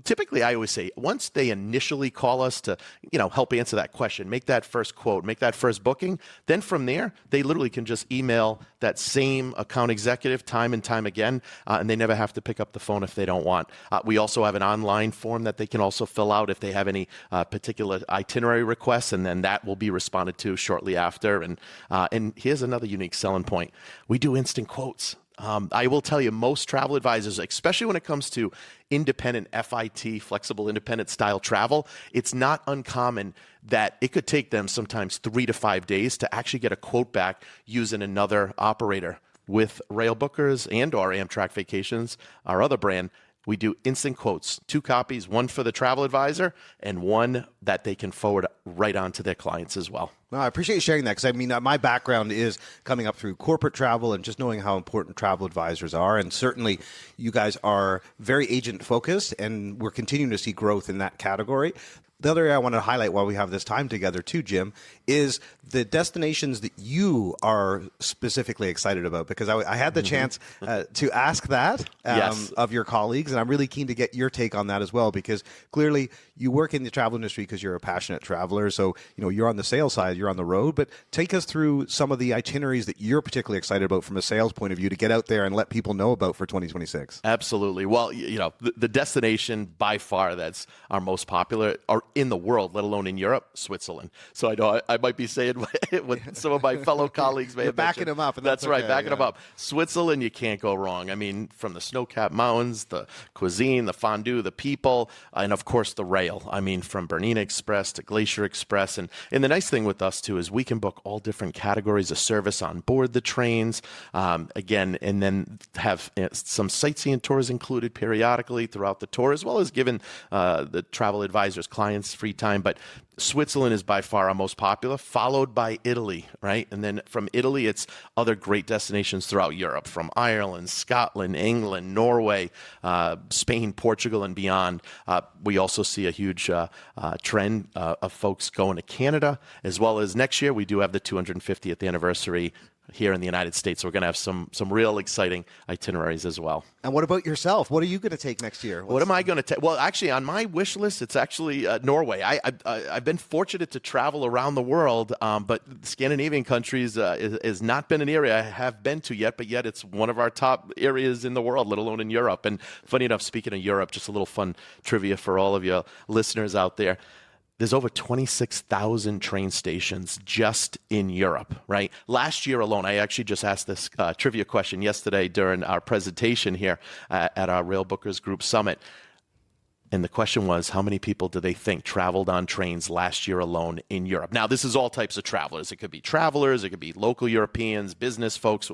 Typically, I always say, once they initially call us to, help answer that question, make that first quote, make that first booking, then from there, they literally can just email that same account executive time and time again, and they never have to pick up the phone if they don't want. We also have an online form that they can also fill out if they have any particular itinerary requests, and then that will be responded to shortly after. And here's another unique selling point. We do instant quotes. I will tell you, most travel advisors, especially when it comes to independent FIT, flexible independent style travel, it's not uncommon that it could take them sometimes 3 to 5 days to actually get a quote back using another operator. With Railbookers and or Amtrak Vacations, our other brand, we do instant quotes, 2 copies, one for the travel advisor and one that they can forward right on to their clients as well. No, I appreciate you sharing that, because my background is coming up through corporate travel and just knowing how important travel advisors are. And certainly you guys are very agent focused, and we're continuing to see growth in that category. The other area I want to highlight while we have this time together too, Jim, is the destinations that you are specifically excited about, because I had the chance to ask that of your colleagues, and I'm really keen to get your take on that as well, because clearly you work in the travel industry because you're a passionate traveler. So, you're on the sales side, you're on the road, but take us through some of the itineraries that you're particularly excited about from a sales point of view to get out there and let people know about for 2026. Absolutely. Well, the destination by far that's our most popular are in the world, let alone in Europe, Switzerland. So I know I might be saying what some of my fellow colleagues may have backing mentioned. them up. And that's right, okay, backing them up. Switzerland, you can't go wrong. I mean, from the snow-capped mountains, the cuisine, the fondue, the people, and of course the rail. I mean, from Bernina Express to Glacier Express. And the nice thing with us too is we can book all different categories of service on board the trains, again, and then have some sightseeing tours included periodically throughout the tour, as well as giving the travel advisors, clients free time. But Switzerland is by far our most popular, followed by Italy, right? And then from Italy, it's other great destinations throughout Europe, from Ireland, Scotland, England, Norway, Spain, Portugal, and beyond. We also see a huge trend of folks going to Canada, as well as next year, we do have the 250th anniversary here in the United States. So we're going to have some real exciting itineraries as well. And what about yourself? What are you going to take next year? What am I going to take? Well, actually, on my wish list, it's actually Norway. I've been fortunate to travel around the world, but Scandinavian countries has not been an area I have been to yet, but yet it's one of our top areas in the world, let alone in Europe. And funny enough, speaking of Europe, just a little fun trivia for all of your listeners out there. There's over 26,000 train stations just in Europe, right? Last year alone, I actually just asked this trivia question yesterday during our presentation here at our Railbookers Group Summit. And the question was, how many people do they think traveled on trains last year alone in Europe? Now, this is all types of travelers. It could be travelers, it could be local Europeans, business folks.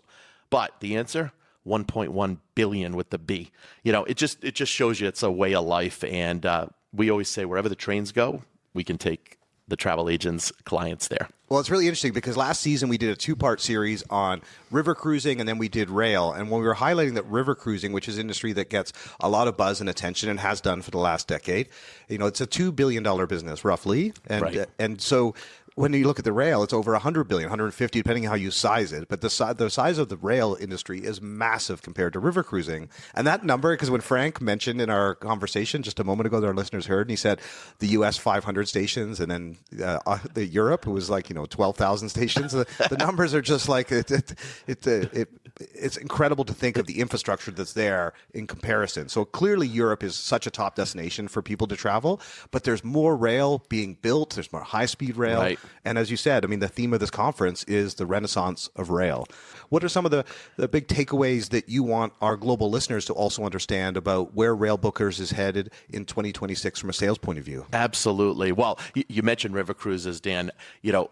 But the answer, 1.1 billion with the B. It just shows you it's a way of life. And we always say wherever the trains go, we can take the travel agents' clients there. Well, it's really interesting because last season we did a two-part series on river cruising and then we did rail. And when we were highlighting that river cruising, which is an industry that gets a lot of buzz and attention and has done for the last decade, it's a $2 billion business roughly. And, right. And so when you look at the rail, it's over 100 billion, 150, depending on how you size it. But the size of the rail industry is massive compared to river cruising. And that number, because when Frank mentioned in our conversation just a moment ago that our listeners heard, and he said the U.S. 500 stations, and then the Europe, it was like 12,000 stations. The numbers are just like it's incredible to think of the infrastructure that's there in comparison. So clearly, Europe is such a top destination for people to travel. But there's more rail being built. There's more high-speed rail. Right. And as you said, the theme of this conference is the renaissance of rail. What are some of the big takeaways that you want our global listeners to also understand about where Railbookers is headed in 2026 from a sales point of view? Absolutely. Well, you mentioned river cruises, Dan.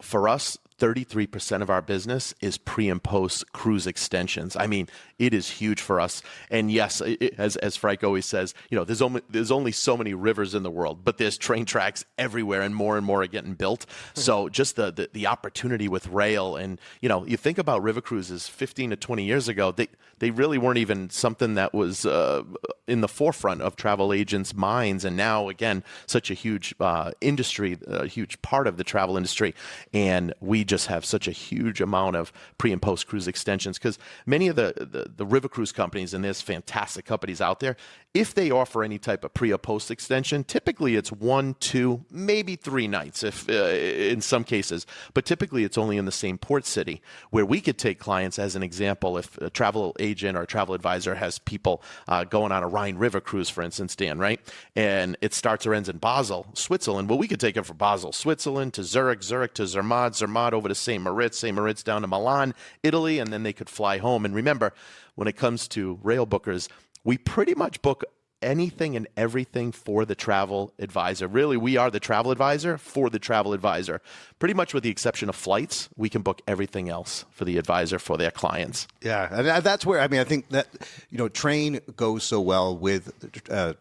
For us, 33% of our business is pre and post cruise extensions. It is huge for us. And yes, as Frank always says, there's only so many rivers in the world, but there's train tracks everywhere and more are getting built. So just the opportunity with rail, and you think about river cruises 15 to 20 years ago, they really weren't even something that was in the forefront of travel agents' minds. And now, again, such a huge industry, a huge part of the travel industry. And we just have such a huge amount of pre and post cruise extensions, because many of the river cruise companies, and there's fantastic companies out there, if they offer any type of pre or post extension, typically it's 1, 2, maybe 3 nights if in some cases, but typically it's only in the same port city. Where we could take clients as an example, if a travel agent or a travel advisor has people going on a Rhine River cruise, for instance, Dan, right? And it starts or ends in Basel, Switzerland. Well, we could take them from Basel, Switzerland to Zurich, Zurich to Zermatt, Zermatt over to St. Moritz down to Milan, Italy, and then they could fly home. And remember, when it comes to Railbookers, we pretty much book anything and everything for the travel advisor. Really, we are the travel advisor for the travel advisor. Pretty much with the exception of flights, we can book everything else for the advisor for their clients. Yeah, and that's where, I think that, train goes so well with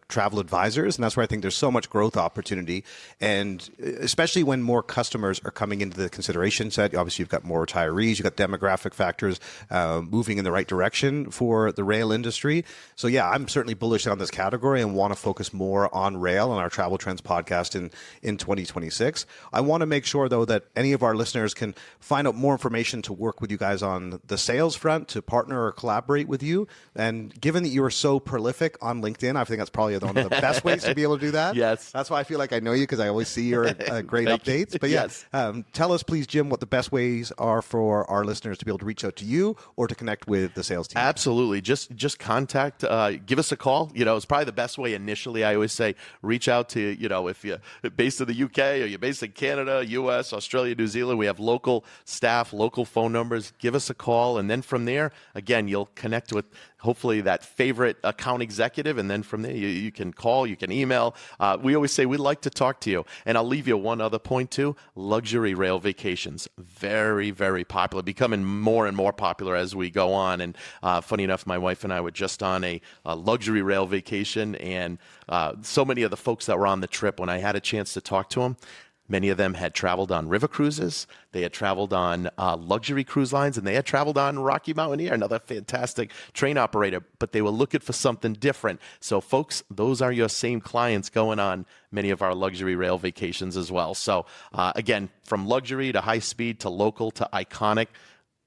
travel advisors, and that's where I think there's so much growth opportunity, and especially when more customers are coming into the consideration set. Obviously, you've got more retirees, you've got demographic factors moving in the right direction for the rail industry. So yeah, I'm certainly bullish on this category and want to focus more on rail on our Travel Trends podcast in 2026. I want to make sure, though, that any of our listeners can find out more information to work with you guys on the sales front, to partner or collaborate with you. And given that you are so prolific on LinkedIn, I think that's probably one of the best ways to be able to do that. Yes. That's why I feel like I know you, because I always see your great updates. But yeah, yes. Tell us, please, Jim, what the best ways are for our listeners to be able to reach out to you or to connect with the sales team. Absolutely. Just contact, give us a call. It's probably the best way initially. I always say, reach out to, if you're based in the UK or you're based in Canada, US, Australia, New Zealand, we have local staff, local phone numbers. Give us a call. And then from there, again, you'll connect with hopefully that favorite account executive. And then from there, you can call, you can email. We always say, we'd like to talk to you. And I'll leave you one other point too. Luxury rail vacations. Very, very popular, becoming more and more popular as we go on. And funny enough, my wife and I were just on a luxury rail vacation. And so many of the folks that were on the trip, when I had a chance to talk to them, many of them had traveled on river cruises, they had traveled on luxury cruise lines, and they had traveled on Rocky Mountaineer, another fantastic train operator, but they were looking for something different. So folks, those are your same clients going on many of our luxury rail vacations as well. So again, from luxury to high speed to local to iconic,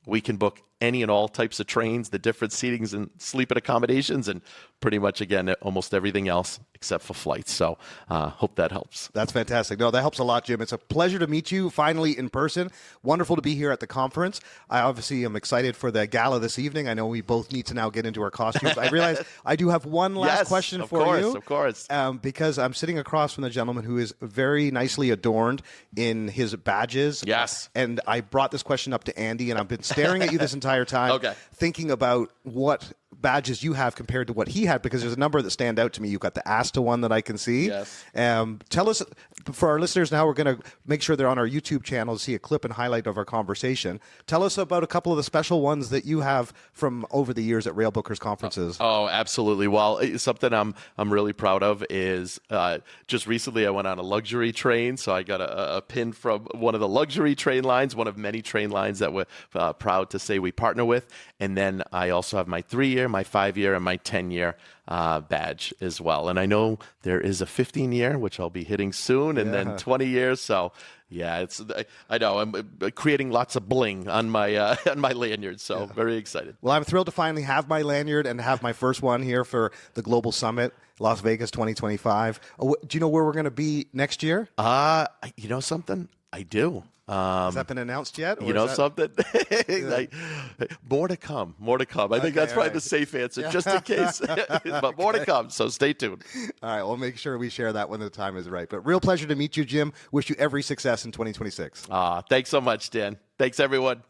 we can book any and all types of trains, the different seatings and sleeping accommodations, and pretty much, again, almost everything else except for flights. So hope that helps. That's fantastic. No, that helps a lot, Jim. It's a pleasure to meet you finally in person. Wonderful to be here at the conference. I obviously am excited for the gala this evening. I know we both need to now get into our costumes. I realize I do have one last question for you. Of course. Because I'm sitting across from the gentleman who is very nicely adorned in his badges. Yes. And I brought this question up to Andy, and I've been staring at you this entire time, Okay. thinking about what badges you have compared to what he had, because there's a number that stand out to me. You've got the ASTA one that I can see. Yes. Tell us, for our listeners now, we're going to make sure they're on our YouTube channel to see a clip and highlight of our conversation. Tell us about a couple of the special ones that you have from over the years at Railbookers conferences. Oh, absolutely. Well, something I'm really proud of is just recently I went on a luxury train, so I got a pin from one of the luxury train lines, one of many train lines that we're proud to say we partner with. And then I also have my 3-year, my 5-year, and my 10-year badge as well. And I know there is a 15-year, which I'll be hitting soon, and then 20 years. So yeah, I know I'm creating lots of bling on my on my lanyard. So very excited. Well, I'm thrilled to finally have my lanyard and have my first one here for the Global Summit, Las Vegas 2025. Do you know where we're going to be next year? You know something? I do. Has that been announced yet? You know something? More to come. More to come. I think that's probably the safe answer, just in case. But more to come, so stay tuned. All right, we'll make sure we share that when the time is right. But real pleasure to meet you, Jim. Wish you every success in 2026. Thanks so much, Dan. Thanks, everyone.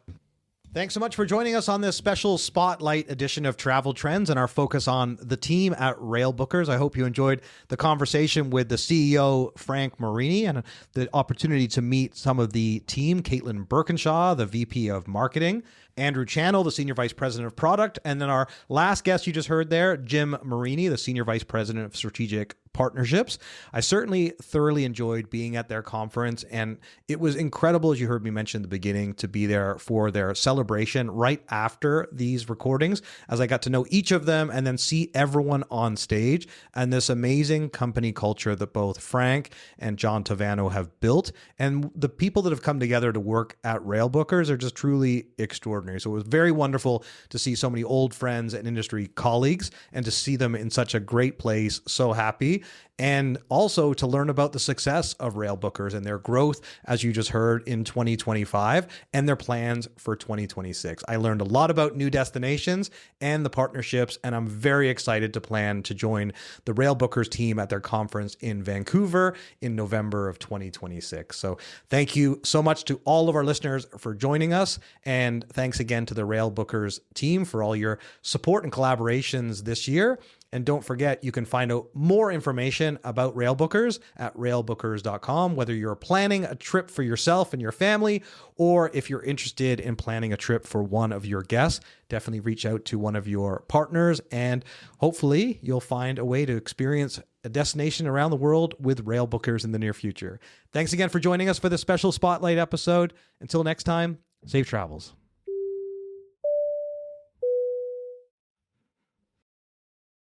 Thanks so much for joining us on this special spotlight edition of Travel Trends and our focus on the team at Railbookers. I hope you enjoyed the conversation with the CEO, Frank Marini, and the opportunity to meet some of the team, Kaitlyn Birkinshaw, the VP of Marketing, Andrew Channell, the Senior Vice President of Product, and then our last guest you just heard there, Jim Marini, the Senior Vice President of Strategic Partnerships. I certainly thoroughly enjoyed being at their conference, and it was incredible, as you heard me mention in the beginning, to be there for their celebration right after these recordings, as I got to know each of them and then see everyone on stage and this amazing company culture that both Frank and John Tavano have built. And the people that have come together to work at Railbookers are just truly extraordinary. So it was very wonderful to see so many old friends and industry colleagues and to see them in such a great place, so happy. And also to learn about the success of Railbookers and their growth, as you just heard, in 2025 and their plans for 2026. I learned a lot about new destinations and the partnerships, and I'm very excited to plan to join the Railbookers team at their conference in Vancouver in November of 2026. So thank you so much to all of our listeners for joining us, and thanks again to the Railbookers team for all your support and collaborations this year. And don't forget, you can find out more information about Railbookers at railbookers.com, whether you're planning a trip for yourself and your family, or if you're interested in planning a trip for one of your guests. Definitely reach out to one of your partners, and hopefully you'll find a way to experience a destination around the world with Railbookers in the near future. Thanks again for joining us for this special Spotlight episode. Until next time, safe travels.